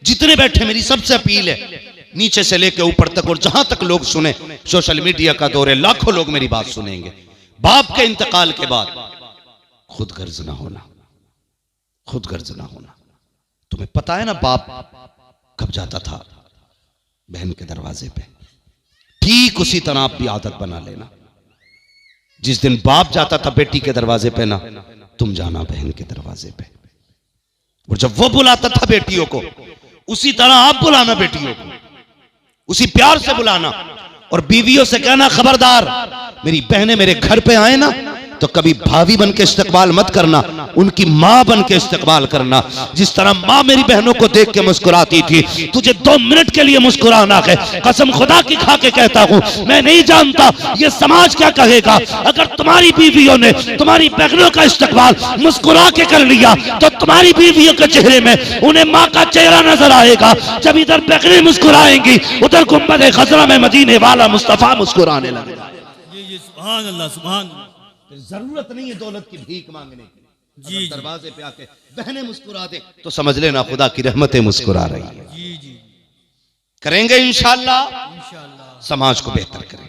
जितने बैठे मेरी सबसे अपील है, नीचे से लेकर ऊपर तक और जहां तक लोग सुने, सोशल मीडिया का दौर है, लाखों लोग मेरी बात सुनेंगे। बाप के इंतकाल के बाद खुद गर्ज ना होना, खुद गर्ज ना होना। तुम्हें पता है ना बाप कब जाता था बहन के दरवाजे पे, ठीक उसी तरह आप भी आदत बना लेना। जिस दिन बाप जाता था बेटी के दरवाजे पे ना, तुम जाना बहन के दरवाजे पे। और जब वो बुलाता था बेटियों को, उसी तरह आप बुलाना बेटियों को, उसी प्यार से बुलाना। और बीवियों से कहना खबरदार मेरी बहनें मेरे घर पे आए ना तो कभी भाभी बन के इस्तकबाल मत करना, उनकी माँ बन के इस्तकबाल करना। जिस तरह माँ मेरी बहनों को देख के मुस्कुराती थी, तुझे 2 मिनट के लिए मुस्कुराना है। कसम खुदा की खा के कहता हूँ, मैं नहीं जानता ये समाज क्या कहेगा। अगर तुम्हारी बीवियों ने तुम्हारी बहनों का इस्तकबाल मुस्कुरा के कर लिया तो तुम्हारी बीवियों के चेहरे में उन्हें माँ का चेहरा नजर आएगा। जब इधर बहनें मुस्कुराएंगी, उधर गुंबद खजरा में मदीने वाला मुस्तफा मुस्कुराने लगेगा। जी जी सुभान अल्लाह, सुभान। जरूरत नहीं है दौलत की भीख मांगने की। जी दरवाजे पे आके बहनें मुस्कुरा दे तो समझ लेना खुदा की रहमतें मुस्कुरा रही है। जी जी करेंगे इंशाअल्लाह, इंशाअल्लाह। समाज को बेहतर करें।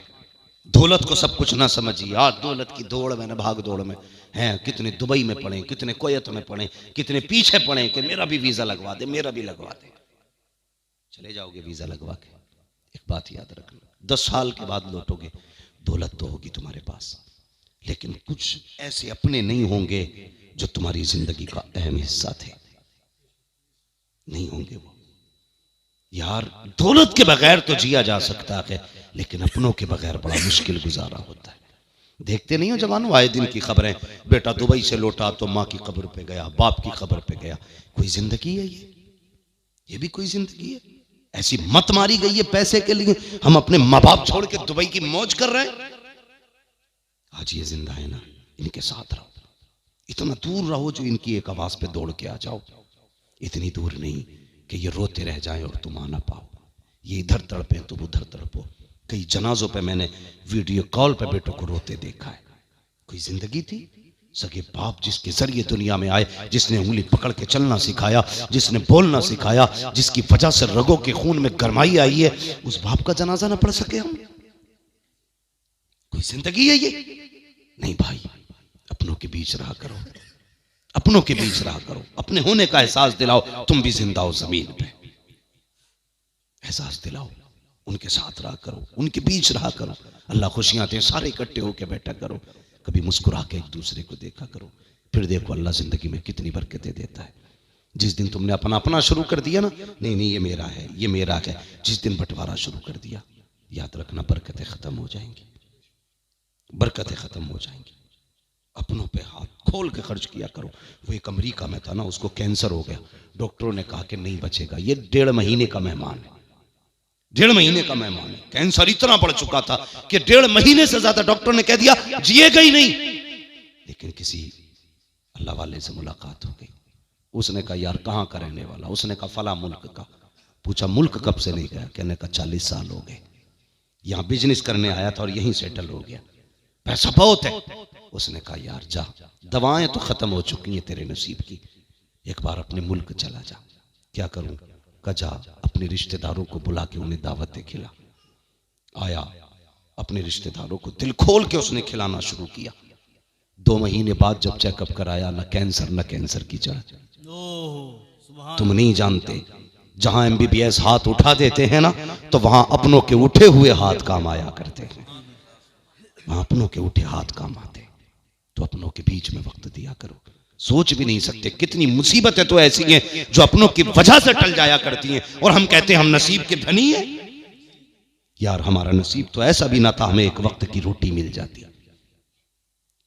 दौलत को सब कुछ ना समझिए। आज दौलत की दौड़ में ना भाग दौड़ में हैं, कितने दुबई में पड़े, कितने कुवैत में पड़े, कितने पीछे पड़े कि मेरा भी वीजा लगवा दे, मेरा भी लगवा दे। चले जाओगे वीजा लगवा के, एक बात याद रखना, 10 साल के बाद लौटोगे, दौलत तो होगी तुम्हारे पास, लेकिन कुछ ऐसे अपने नहीं होंगे जो तुम्हारी जिंदगी का अहम हिस्सा थे, नहीं होंगे वो। यार दौलत के बगैर तो जिया जा सकता है, लेकिन अपनों के बगैर बड़ा मुश्किल गुजारा होता है। देखते नहीं हो जवानों, आए दिन की खबरें, बेटा दुबई से लौटा तो माँ की कब्र पे गया, बाप की कब्र पे गया। कोई जिंदगी है ये भी कोई जिंदगी है? ऐसी मत मारी गई है पैसे के लिए, हम अपने माँ बाप छोड़ के दुबई की मौज कर रहे हैं। आज ये जिंदा है ना, इनके साथ रहो, इतना दूर रहो जो इनकी एक आवाज पे दौड़ के आ जाओ। इतनी दूर नहीं कि ये रोते रह जाएं और तुम आ ना पाओ, ये इधर तड़पे तुम उधर तड़पो। कई जनाजों पे मैंने वीडियो कॉल पे बेटों को रोते देखा है। कोई जिंदगी थी? सगे बाप जिसके जरिए दुनिया में आए, जिसने उंगली पकड़ के चलना सिखाया, जिसने बोलना सिखाया, जिसकी वजह से रगों के खून में गरमाई आई है, उस बाप का जनाजा ना पढ़ सके हम? कोई जिंदगी है ये? नहीं भाई, अपनों के बीच रहा करो, अपनों के बीच रहा करो, अपने होने का एहसास दिलाओ। तुम भी जिंदा हो जमीन पे, एहसास दिलाओ, उनके साथ रहा करो, उनके बीच रहा करो। अल्लाह खुशियां दे, सारे इकट्ठे होकर बैठा करो, कभी मुस्कुरा के एक दूसरे को देखा करो, फिर देखो अल्लाह जिंदगी में कितनी बरकतें देता है। जिस दिन तुमने अपना अपना शुरू कर दिया ना, नहीं नहीं ये मेरा है, ये मेरा है, जिस दिन बंटवारा शुरू कर दिया, याद रखना बरकतें खत्म हो जाएंगी, बरकतें खत्म हो जाएंगी। अपनों पे हाथ खोल के खर्च किया करो। वो एक अमेरिका में था ना, उसको कैंसर हो गया, डॉक्टरों ने कहा कि नहीं बचेगा, ये 1.5 महीने का मेहमान है, 1.5 महीने का मेहमान है। कैंसर इतना बढ़ चुका था कि 1.5 महीने से ज्यादा डॉक्टर ने कह दिया जिएगा ही नहीं। लेकिन किसी अल्लाह वाले से मुलाकात हो गई, उसने कहा यार कहाँ का रहने वाला? उसने कहा फला मुल्क का। पूछा मुल्क कब से नहीं गया? कहने का 40 साल हो गए, यहाँ बिजनेस करने आया था और यहीं सेटल हो गया, पैसा बहुत है। उसने कहा यार जा, दवाएं तो खत्म हो चुकी हैं तेरे नसीब की, एक बार अपने मुल्क चला जा। क्या करूं? कहा जा अपने रिश्तेदारों को बुला के उन्हें दावतें खिला। आया, अपने रिश्तेदारों को दिल खोल के उसने खिलाना शुरू किया। 2 महीने बाद जब चेकअप कराया, न कैंसर न कैंसर की जड़। तुम नहीं जानते, जहां MBBS हाथ उठा देते हैं ना, तो वहां अपनों के उठे हुए हाथ काम आया करते हैं, वहां अपनों के उठे हाथ काम आते। तो अपनों के बीच में वक्त दिया करो। सोच भी नहीं सकते कितनी मुसीबतें तो ऐसी हैं जो अपनों की वजह से टल जाया करती हैं, और हम कहते हैं हम नसीब के धनी हैं। यार हमारा नसीब तो ऐसा भी ना था, हमें एक वक्त की रोटी मिल जाती।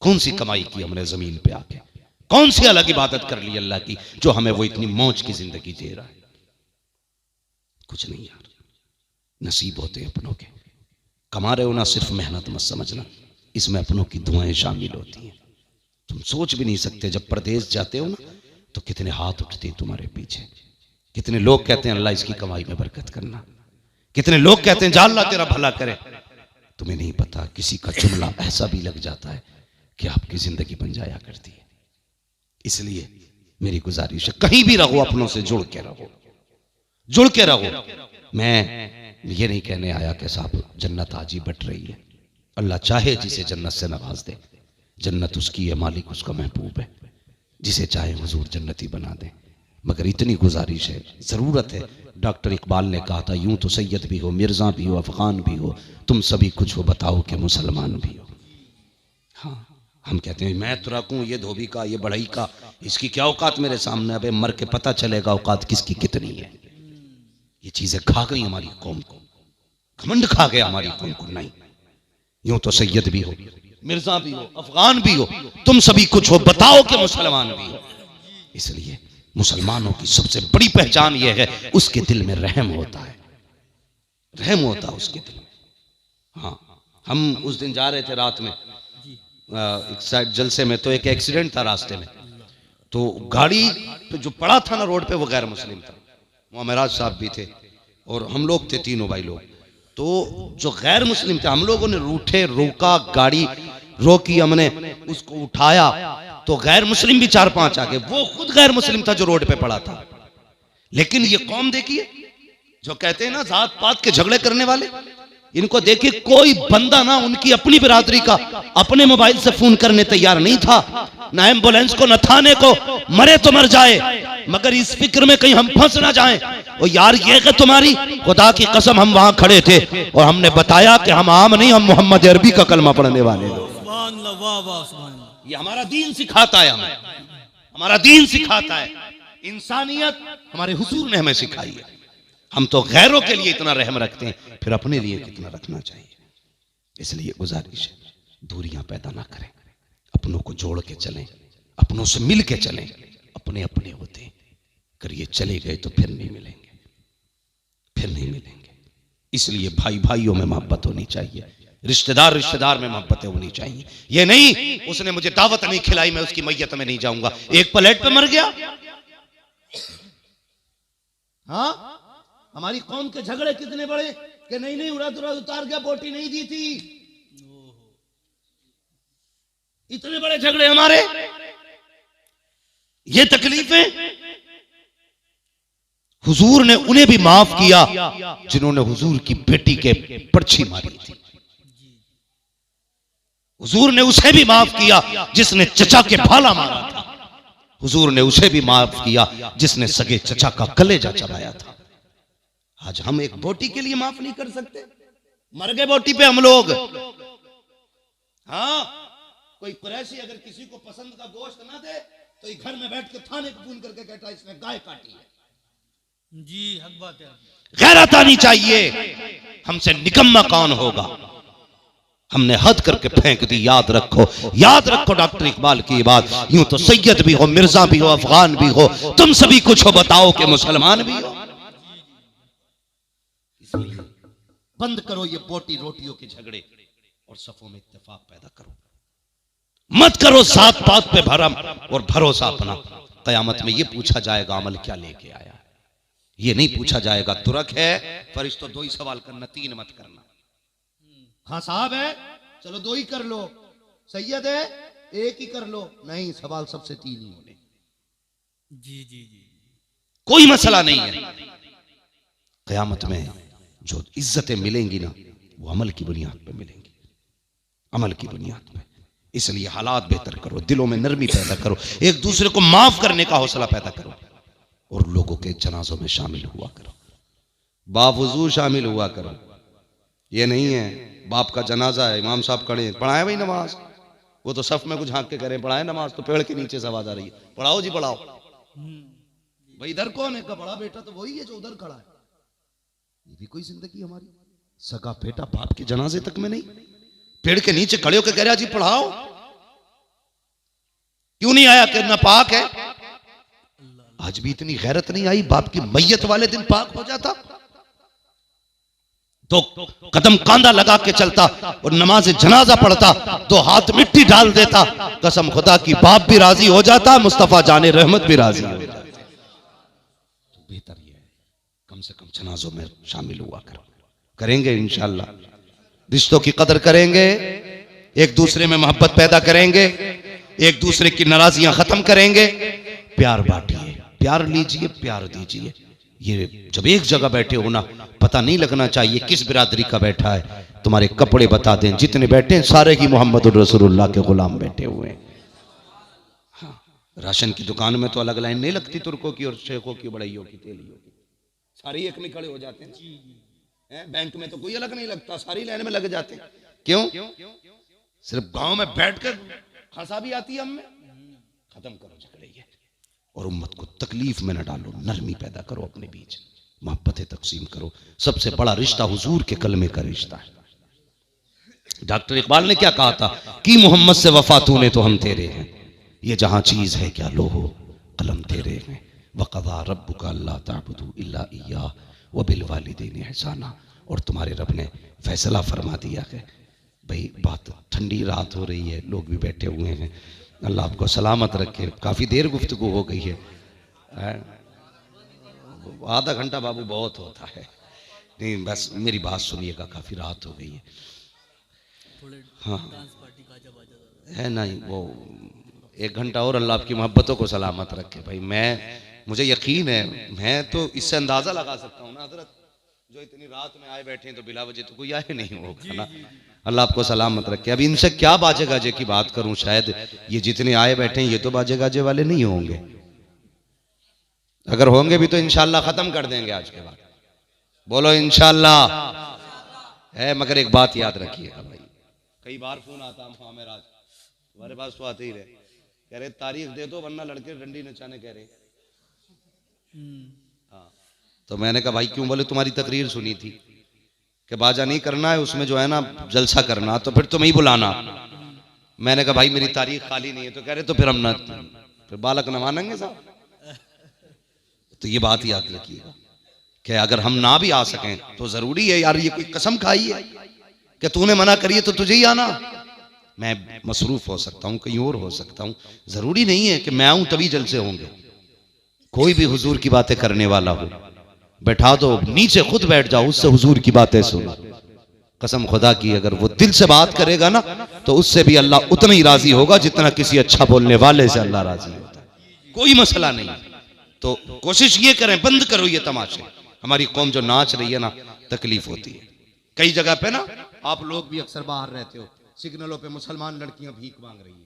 कौन सी कमाई की हमने जमीन पे आके, कौन सी अलग इबादत कर ली अल्लाह की जो हमें वो इतनी मौज की जिंदगी दे रहा है? कुछ नहीं यार, नसीब होते हैं अपनों के। कमा रहे हो ना, सिर्फ मेहनत मत समझना, इसमें अपनों की दुआएं शामिल होती हैं। तुम सोच भी नहीं सकते, जब परदेश जाते हो ना तो कितने हाथ उठते हैं तुम्हारे पीछे, कितने लोग कहते हैं अल्लाह इसकी कमाई में बरकत करना, कितने लोग कहते हैं जा अल्लाह तेरा भला करे। तुम्हें नहीं पता किसी का जुमला ऐसा भी लग जाता है कि आपकी जिंदगी बन जाया करती है। इसलिए मेरी गुजारिश है, कहीं भी रहो अपनों से जुड़ के रहो, जुड़ के रहो। मैं ये नहीं कहने आया कि साहब जन्नत आज ही बट रही है, अल्लाह चाहे जिसे जन्नत से नवाज दे, जन्नत उसकी है, मालिक उसका महबूब है, जिसे चाहे हुजूर जन्नती बना दे। मगर इतनी गुजारिश है, ज़रूरत है। डॉक्टर इकबाल ने कहा था यूं तो सैयद भी हो, मिर्ज़ा भी हो, अफ़गान भी हो, तुम सभी कुछ हो, बताओ कि मुसलमान भी हो। हाँ, हम कहते हैं मैं तो रखूँ ये धोबी का, ये बढ़ई का, इसकी क्या औकात मेरे सामने, अबे मर के पता चलेगा औकात किसकी कितनी है। ये चीज़ें खा गई हमारी कौम को, घमंड खा गया हमारी कौम को। नहीं, यूं तो सैयद भी हो, मिर्जा भी हो, अफगान भी हो, तुम सभी कुछ हो, बताओ कि मुसलमान भी हो। इसलिए मुसलमानों की सबसे बड़ी पहचान यह है, उसके दिल में रहम होता है, रहम होता है उसके दिल में। हाँ, हम उस दिन जा रहे थे रात में एक साइड जलसे में, तो एक एक्सीडेंट था रास्ते में, तो गाड़ी पे जो पड़ा था ना रोड पे वो गैर मुस्लिम था, वहाँ महराज साहब भी थे और हम लोग थे, तीनों भाई लोग। तो जो गैर मुस्लिम थे, हम लोगों ने रूठे, रोका, गाड़ी रोकी, हमने उसको उठाया, तो गैर मुस्लिम भी 4-5 आ गए। वो खुद गैर मुस्लिम था जो रोड पे पड़ा था। लेकिन ये कौम देखिए, जो कहते हैं ना जात पात के झगड़े करने वाले, इनको देखिए, कोई बंदा ना उनकी अपनी बिरादरी का अपने मोबाइल से फोन करने तैयार नहीं था, ना एम्बुलेंस को, न थाने को, मरे तो मर जाए, मगर इस फिक्र में कहीं हम फंस ना जाएं। और यार ये कि तुम्हारी खुदा की कसम, हम वहां खड़े थे और हमने बताया कि हम आम नहीं, हम मोहम्मद अरबी का कलमा पढ़ने वाले हैं। ये हमारा दीन सिखाता है, हमें हमारा दीन सिखाता है, इंसानियत हमारे हुजूर ने हमें सिखाई है। हम तो गैरों के लिए इतना रहम रखते हैं, फिर अपने लिए कितना रखना चाहिए। इसलिए गुजारिश है, दूरियां पैदा ना करें, अपनों को जोड़ के चलें, अपनों से मिल के चलें। अपने अपने होते हैं, अगर ये चले गए तो फिर नहीं मिलेंगे, फिर नहीं मिलेंगे। इसलिए भाई भाइयों में मोहब्बत होनी चाहिए, रिश्तेदार रिश्तेदार में मोहब्बतें होनी चाहिए। ये नहीं उसने मुझे दावत नहीं खिलाई, मैं उसकी मैयत में नहीं जाऊंगा। एक प्लेट पे मर गया, हाँ, हमारी कौम के झगड़े कितने बड़े कि नहीं उड़द उतार के बोटी नहीं दी थी। इतने बड़े झगड़े हमारे, ये तकलीफें। हुजूर ने उन्हें भी माफ किया जिन्होंने हुजूर की बेटी के पर्ची मारी थी। हुजूर ने उसे भी माफ किया जिसने चचा के भाला मारा था। हुजूर ने उसे भी माफ किया जिसने सगे चचा का कलेजा चबाया था। आज हम एक बोटी के लिए माफ नहीं कर सकते? मर गए बोटी पे हम लोग। हाँ, कोई कुरैशी अगर किसी को पसंद का गोश्त ना दे तो ये घर में बैठ के थाने को फोन करके कहता है इसने गाय काटी है। जी हक बात है। गैरत आनी चाहिए। हमसे निकम्मा कौन होगा? हमने हद करके फेंक दी। याद रखो डॉक्टर इकबाल की बात। यूं तो सैयद भी हो, मिर्जा भी हो, अफगान भी हो, तुम सभी कुछ हो, बताओ कि मुसलमान भी हो। इसलिए बंद करो ये बोटी रोटियों के झगड़े और सफों में इत्तेफाक पैदा करो। मत करो जात पात पे भरम और भरोसा अपना। कयामत में ये पूछा जाएगा अमल क्या लेके आया। ये नहीं पूछा जाएगा तुरक है फरिश्तों 2 ही सवाल करना, 3 मत करना। हाँ साहब है, चलो 2 ही कर लो। सैयद है, 1 ही कर लो। नहीं, सवाल सबसे 3 ही होने। जी जी जी, कोई मसला नहीं है। कयामत में जो इज्जतें मिलेंगी ना, वो अमल की बुनियाद पे मिलेंगी, अमल की बुनियाद पे। इसलिए हालात बेहतर करो, दिलों में नरमी पैदा करो, एक दूसरे को माफ करने का हौसला पैदा करो और लोगों के जनाजों में शामिल हुआ करो, बावजूद शामिल हुआ करो। ये नहीं है बाप का जनाजा है, इमाम साहब खड़े, पढ़ाए भाई नमाज, वो तो सफ में कुछ झांक के करें, पढ़ाए नमाज, तो पेड़ के नीचे से आवाज आ रही है, पढ़ाओ जी पढ़ाओ। भाई इधर कौन है? का बड़ा बेटा तो वही है जो उधर खड़ा है। ये भी कोई जिंदगी हमारी? सगा बेटा बाप के जनाजे तक में नहीं, पेड़ के नीचे खड़े होकर कह रहा जी पढ़ाओ। क्यों नहीं आया? कि नापाक है। आज भी इतनी गैरत नहीं आई, बाप की मैयत वाले दिन पाक हो जाता तो कदम कांधा लगा के चलता और नमाज जनाजा पढ़ता तो हाथ मिट्टी डाल देता। कसम खुदा की बाप भी राजी हो जाता, मुस्तफा जाने रहमत भी राजी हो जाता। तो बेहतर ये है कम से कम जनाजों में शामिल हुआ करेंगे इंशाअल्लाह। रिश्तों की कदर करेंगे, एक दूसरे में मोहब्बत पैदा करेंगे, एक दूसरे की नाराजियां खत्म करेंगे, प्यार बांटिए, प्यार लीजिए, प्यार दीजिए। ये जब एक जगह बैठे हो ना, पता नहीं लगना चाहिए किस बिरादरी का बैठा है। तुम्हारे कपड़े बता दें, जितने बैठे हैं सारे ही मोहम्मद रसूलुल्लाह के गुलाम बैठे हुए हैं। हाँ, राशन की दुकान में तो अलग लाइन नहीं लगती, तुर्कों की और शेखों की, बड़ाइयों की, तेलियों की, सारे एक में खड़े हो जाते हैं। बैंक में तो कोई अलग नहीं लगता, सारी लाइन में लग जाते हैं। क्यों? सिर्फ गांव में बैठकर हंसा भी आती है हमें। खत्म करो झगड़े ये, और उम्मत को तकलीफ में न डालो, नरमी पैदा करो अपने बीच, मोहब्बतें तकसीम करो। सबसे बड़ा रिश्ता हुजूर के कलमे का रिश्ता है। डॉक्टर इकबाल ने क्या कहा था कि मोहम्मद से वफा तूने तो हम तेरे हैं, ये जहां चीज है क्या लोहो कलम तेरे हैं। वक़ज़ा रब्बुका अल्ला ताबुदू इल्ला इय्याह व बिल वालिदैनि इहसाना। और तुम्हारे रब ने फैसला फरमा दिया है। भाई बात ठंडी रात हो रही है, लोग भी बैठे हुए हैं, अल्लाह आपको सलामत रखे। काफ़ी देर गुफ्तगू हो गई है, आधा घंटा बाबू बहुत होता है। नहीं बस मेरी बात सुनिएगा, काफ़ी रात हो गई है। हाँ है नहीं, वो 1 घंटा और अल्लाह आपकी मोहब्बतों को सलामत रखे। भाई मुझे यकीन है, मैं तो इससे अंदाज़ा लगा सकता हूँ ना हज़रत, जो इतनी रात में आए बैठे हैं तो बिला वजह तो कोई आए नहीं होगा ना। अल्लाह आपको सलामत रखे। अब इनसे क्या बाजे गाजे की बात करूं, शायद ये जितने आए बैठे हैं ये तो बाजे गाजे वाले नहीं होंगे, अगर होंगे भी तो इंशाल्लाह खत्म कर देंगे आज के बाद। बोलो इंशाल्लाह है। मगर एक बात याद रखिएगा भाई, कई बार फोन आता है हमें राज, तुम्हारे पास तो आते ही रहे, कह रहे तारीख दे दो वरना लड़के डंडी नचाने कह रहे। हाँ, तो मैंने कहा भाई क्यों? बोले तुम्हारी तकरीर सुनी थी कि बाजा नहीं करना है, उसमें जो है ना जलसा करना, तो फिर तुम ही बुलाना। मैंने कहा भाई मेरी तारीख खाली नहीं है, तो कह रहे तो फिर हम ना, फिर बालक न मानेंगे साहब। तो ये बात याद रखिएगा कि अगर हम ना भी आ सकें तो जरूरी है यार, ये कोई कसम खाई है कि तूने मना करी तो तुझे ही आना। मैं मसरूफ हो सकता हूँ, कहीं और हो सकता हूँ, जरूरी नहीं है कि मैं आऊं तभी जलसे होंगे। कोई भी हुजूर की बातें करने वाला हो, बैठा दो, नीचे खुद बैठ जाओ, उससे हुजूर की बातें सुनो। कसम खुदा की अगर वो दिल से बात करेगा ना तो उससे भी अल्लाह उतना ही राजी होगा जितना किसी अच्छा बोलने वाले से अल्लाह राजी होता है। कोई मसला नहीं। तो कोशिश ये करें, बंद करो ये तमाशे। हमारी कौम जो नाच रही है ना, तकलीफ होती है। कई जगह पे ना, आप लोग भी अक्सर बाहर रहते हो, सिग्नलों पे मुसलमान लड़कियां भीख मांग रही हैं,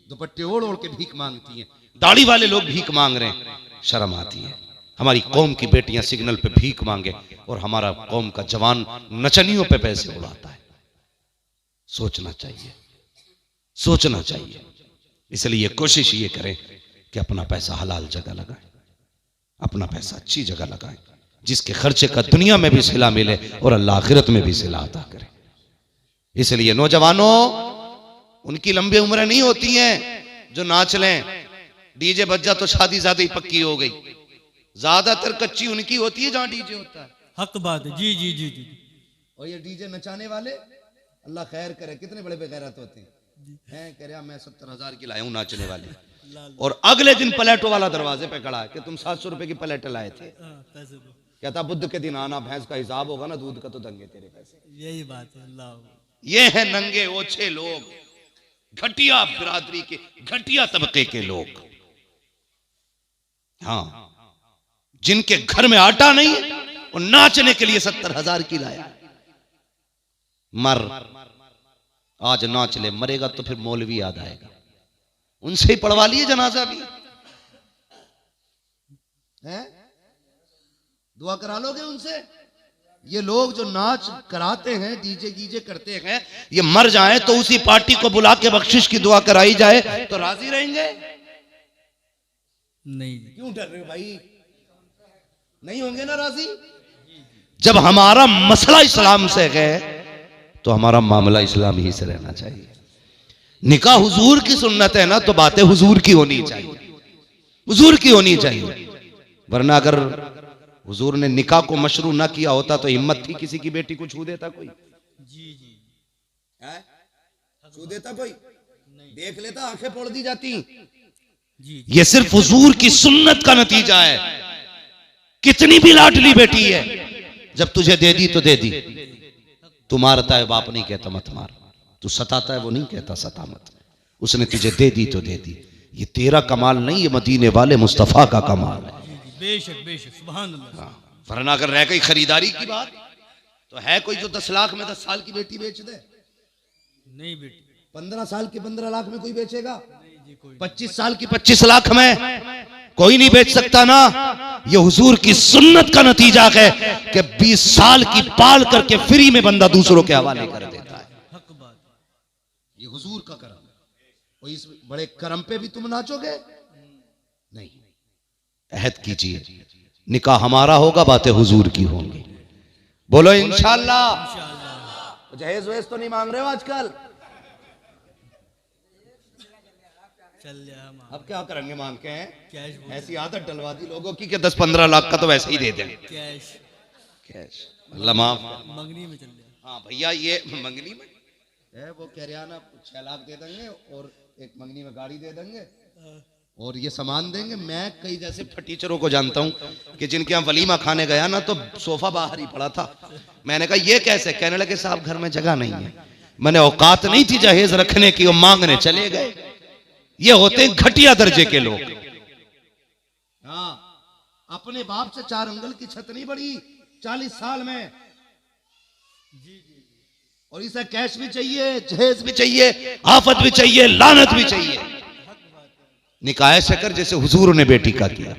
दुपट्टे ओढ़ ओढ़ के भीख मांगती हैं, दाढ़ी वाले लोग भीख मांग रहे हैं, शर्म आती है। हमारी कौम की बेटियां सिग्नल पे भीख मांगे और हमारा कौम का जवान नचनियों पे पैसे उड़ाता है। सोचना चाहिए, सोचना चाहिए। इसलिए कोशिश ये करें कि अपना पैसा हलाल जगह लगाएं, अपना पैसा अच्छी जगह लगाएं, जिसके खर्चे का दुनिया में भी सिला मिले और अल्लाह आखिरत में भी सिला अता करे। इसलिए नौजवानों, उनकी लंबी उम्रें नहीं होती हैं जो नाच लें, डीजे बज जा तो शादी ज्यादा ही पक्की हो गई। ज्यादातर कच्ची उनकी होती है जहां डीजे होता है। हक बात है। जी जी जी जी। और ये डीजे नचाने वाले, अल्लाह खैर करे, कितने बड़े बेगैरत होते हैं। कह रहा मैं 70,000 की लाया हूं नाचने वाले, और अगले दिन प्लेटो वाला दरवाजे पे खड़ा है कि तुम 700 रुपए की प्लेट लाए थे। कहता बुद्ध के दिन आना, भैंस का हिसाब होगा ना, दूध का तो दंगे तेरे पैसे। यही बात है। अल्लाह, ये है नंगे ओछे लोग, घटिया बिरादरी के, घटिया तबके के लोग। हाँ, जिनके घर में आटा नहीं है और नाचने के लिए 70,000 की लाया। मर, आज नाच ले, मरेगा तो फिर मौलवी याद आएगा। उनसे ही पढ़वा लिए जनाजा भी है, दुआ करा लोगे उनसे। ये लोग जो नाच कराते हैं, डीजे गीजे करते हैं, ये मर जाए तो उसी पार्टी को बुला के बख्शिश की दुआ कराई जाए तो राजी रहेंगे? नहीं। क्यों डर रहे हो भाई? नहीं होंगे ना राजी। जब हमारा मसला इस्लाम से है तो हमारा मामला इस्लाम ही से रहना चाहिए। निकाह हुजूर की सुन्नत है ना, तो बातें हुजूर की होनी चाहिए, हुजूर की होनी चाहिए। वरना अगर हुजूर ने निकाह को मशरू ना किया होता तो हिम्मत थी किसी की बेटी को छू देता कोई? जी जी। छू देता कोई? देख लेता, आंखें फोड़ दी जाती। जी। ये सिर्फ हुजूर की सुन्नत का नतीजा है। कितनी भी लाडली बेटी है, जब तुझे दे दी तो दे दी। तू मारता है, बाप नहीं कहता मत मार। तू सताता है, वो नहीं कहता सता मत। उसने तुझे दे दी तो दे दी। ये तेरा कमाल नहीं, ये मदीने वाले मुस्तफा का कमाल है। बेशक बेशक, सुभान अल्लाह। वरना अगर रह गई खरीदारी की बात, तो है कोई जो 10 लाख में 10 साल की बेटी बेच दे? नहीं बेटी। 15 साल की 15 लाख में कोई बेचेगा? 25 साल की 25 लाख में कोई नहीं बेच सकता ना। ये हुजूर की सुन्नत का नतीजा है कि 20 साल की पाल करके फ्री में बंदा दूसरों के हवाले कर देता है। हक बात। ये हुजूर का करम है। और इस बड़े करम पे भी तुम नाचोगे? नहीं। अहद कीजिए, निकाह हमारा होगा, बातें हुजूर की होंगी। बोलो इंशाअल्लाह। जहेज वहेज तो नहीं मांग रहे हो आजकल? चल हम अब क्या करेंगे मांग के? कैश। ऐसी आदत डलवा दी लोगों की कि 10-15 लाख का तो वैसे ही दे दें। कैश कैश, अल्लाह माफ। मंगनी में चल जाए। हाँ भैया, ये मंगनी में है, वो कह रहा ना 6 लाख दे देंगे और एक मंगनी में गाड़ी दे देंगे और ये सामान देंगे। मैं कई जैसे टीचरों को जानता हूँ कि जिनके यहाँ वलीमा खाने गया ना, तो सोफा बाहर ही पड़ा था। मैंने कहा ये कैसे? कहने लगे साहब घर में जगह नहीं है। मैंने औकात नहीं थी जहेज रखने की, वो मांगने चले गए। ये होते घटिया दर्जे के लोग। हाँ, अपने बाप से 4 अंगल की छत नहीं बढ़ी 40 साल में। और इसे कैश भी चाहिए, जहेज भी चाहिए, आफत भी चाहिए, लानत भी चाहिए। निकाह ऐसे कर जैसे हुजूर ने बेटी का किया।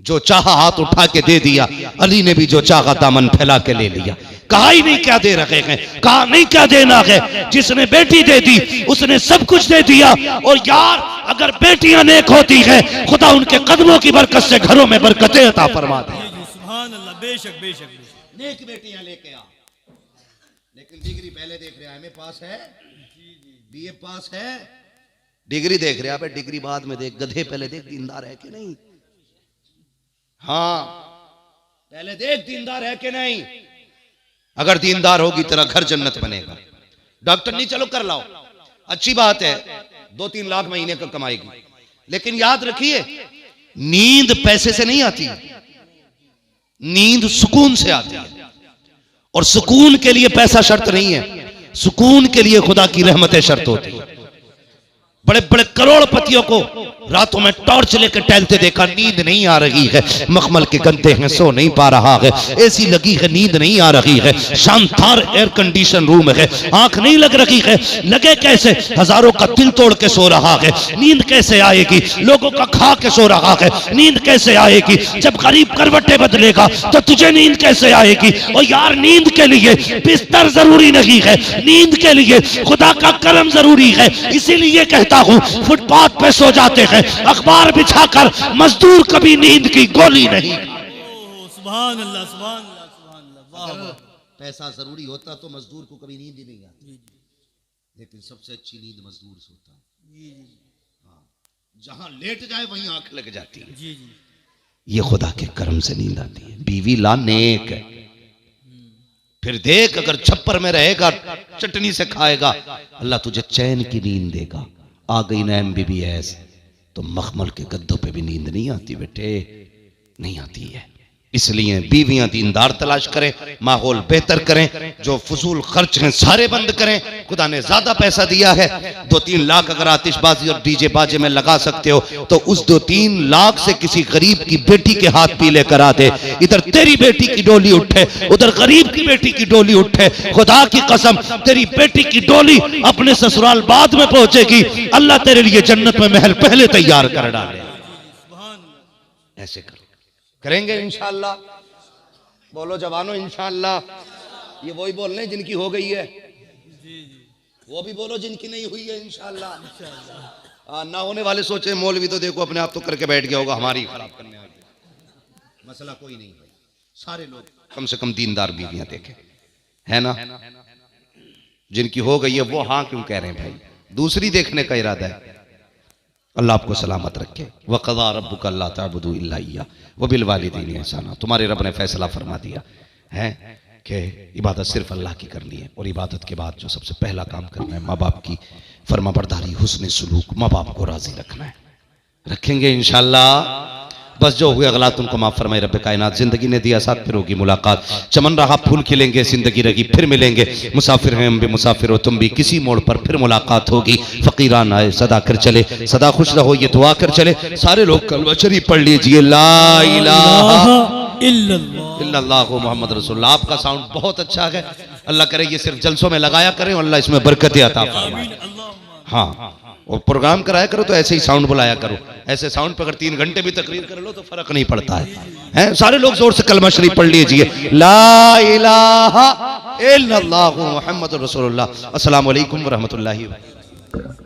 जो चाहा हाथ उठा के दे दिया, अली ने भी जो चाहा दामन फैला के ले लिया। कहा ही नहीं क्या दे रखे हैं, कहा नहीं क्या देना है। जिसने बेटी दे दी उसने सब कुछ दे दिया। और यार, अगर बेटियां नेक होती हैं, खुदा उनके कदमों की बरकत से घरों में बरकतें अता फरमा दे। सुभान अल्लाह। बेशक बेशक बेशक। नेक बेटियां लेके आ। लेकिन डिग्री पहले देख रहे हैं, एमए पास है, बीए पास है, डिग्री देख रहे हैं। डिग्री बाद में देख, गधे पहले देख दीनदार है कि नहीं। हाँ, पहले देख दीनदार है कि नहीं। अगर दीनदार होगी तेरा घर जन्नत बनेगा। डॉक्टर नहीं, चलो कर लाओ, अच्छी बात है, 2-3 लाख महीने का कमाएगी। लेकिन याद रखिए, नींद पैसे से नहीं आती। नींद सुकून से आती है, और सुकून के लिए पैसा शर्त नहीं है, सुकून के लिए खुदा की रहमतें शर्त होती है। बड़े बड़े करोड़पतियों को रातों में टॉर्च लेकर टहलते देखा, नींद नहीं आ रही है, मखमल के गंदे हैं, सो नहीं पा रहा है, एसी लगी है, नींद नहीं आ रही है, शानदार एयर कंडीशन रूम है, आंख नहीं लग रही है, लगे कैसे, हजारों का दिल तोड़ के सो रहा है, नींद कैसे आएगी, लोगों का खा के सो रहा है, नींद कैसे आएगी, जब गरीब करवटें बदलेगा तो तुझे नींद कैसे आएगी। और यार नींद के लिए बिस्तर जरूरी नहीं है, नींद के लिए खुदा का करम जरूरी है। इसीलिए कहता हूं फुटपाथ पे सो जाते हैं अखबार बिछाकर मजदूर, कभी नींद की गोली नहीं। सुभान अल्लाह, सुभान अल्लाह, सुभान अल्लाह। वाह वाह। पैसा जरूरी होता तो मजदूर को कभी नींद ही नहीं आती, लेकिन सबसे अच्छी नींद मजदूर सोता है। हाँ, जहां लेट जाए वहीं आंख लग जाती है। जी जी। ये खुदा के करम से नींद आती है। बीवी ला नेक है, फिर देख अगर छप्पर में रहेगा चटनी से खाएगा, अल्लाह तुझे चैन की नींद देगा। आ गई ना MBBS तो मखमल के गद्दों पे भी नींद नहीं आती बेटे, नहीं आती है। इसलिए बीवियां दीनदार तलाश करें, माहौल बेहतर करें, जो फजूल खर्च हैं सारे बंद करें। खुदा ने ज्यादा पैसा दिया है, 2-3 लाख अगर आतिशबाजी और डीजे बाजे में लगा सकते हो तो उस 2-3 लाख से किसी गरीब की बेटी के हाथ पीले करा दे। इधर तेरी बेटी की डोली उठे, उधर गरीब की बेटी की डोली उठे। खुदा की कसम तेरी बेटी की डोली अपने ससुराल बाद में पहुंचेगी, अल्लाह तेरे लिए जन्नत में महल पहले तैयार कर डाले। ऐसे करेंगे इंशाअल्लाह। बोलो जवानों इंशाअल्लाह। ये वही बोल रहे हैं जिनकी हो गई है, वो भी बोलो जिनकी नहीं हुई है इंशाअल्लाह। ना होने वाले सोचे मौलवी तो देखो अपने आप तो करके बैठ गया होगा, हमारी खराब करने आ गया। मसला कोई नहीं है, सारे लोग कम से कम दीनदार बीवियां देखे, है ना। जिनकी हो गई है वो हाँ क्यों कह रहे हैं भाई, दूसरी देखने का इरादा है। अल्लाह आपको सलामत रखे। वक़ज़ा रब्बुका अल्ला ताबुदू इल्ला इय्याह व बिल वालिदैनि ihसाना। तुम्हारे रब ने फैसला फरमा दिया है कि इबादत सिर्फ अल्लाह की करनी है, और इबादत के बाद जो सबसे पहला काम करना है माँ बाप की फरमाबरदारी, हुस्न सलूक, माँ बाप को राजी रखना है। रखेंगे इंशाअल्लाह। बस जो हुए गलत उनको माफ फरमाए रब्बे कायनात। जिंदगी ने दिया साथ, फिर होगी मुलाकात। चमन रहा फूल खिलेंगे, जिंदगी रही फिर मिलेंगे। मुसाफिर हैं हम भी, मुसाफिर हो तुम भी, किसी मोड़ पर फिर मुलाकात होगी। फकीरान आए सदा कर चले, सदा खुश रहो ये दुआ कर चले। सारे लोग कलमा शरीफ पढ़ लीजिए, ला इलाहा इल्लल्लाह मुहम्मद रसूलुल्लाह। आपका साउंड बहुत अच्छा है, अल्लाह करे ये सिर्फ जलसों में लगाया करें और अल्लाह इसमें बरकतें अता फरमाए। हाँ, और प्रोग्राम कराया करो तो ऐसे ही साउंड बुलाया करो। ऐसे साउंड पर अगर 3 घंटे भी तकरीर कर लो तो फर्क नहीं पड़ता है। सारे लोग जोर से कलमा शरीफ पढ़ लीजिए, ला इलाहा इल्लल्लाह मुहम्मद रसूलुल्लाह। अस्सलाम वालेकुम व रहमतुल्लाहि व बरकातहू।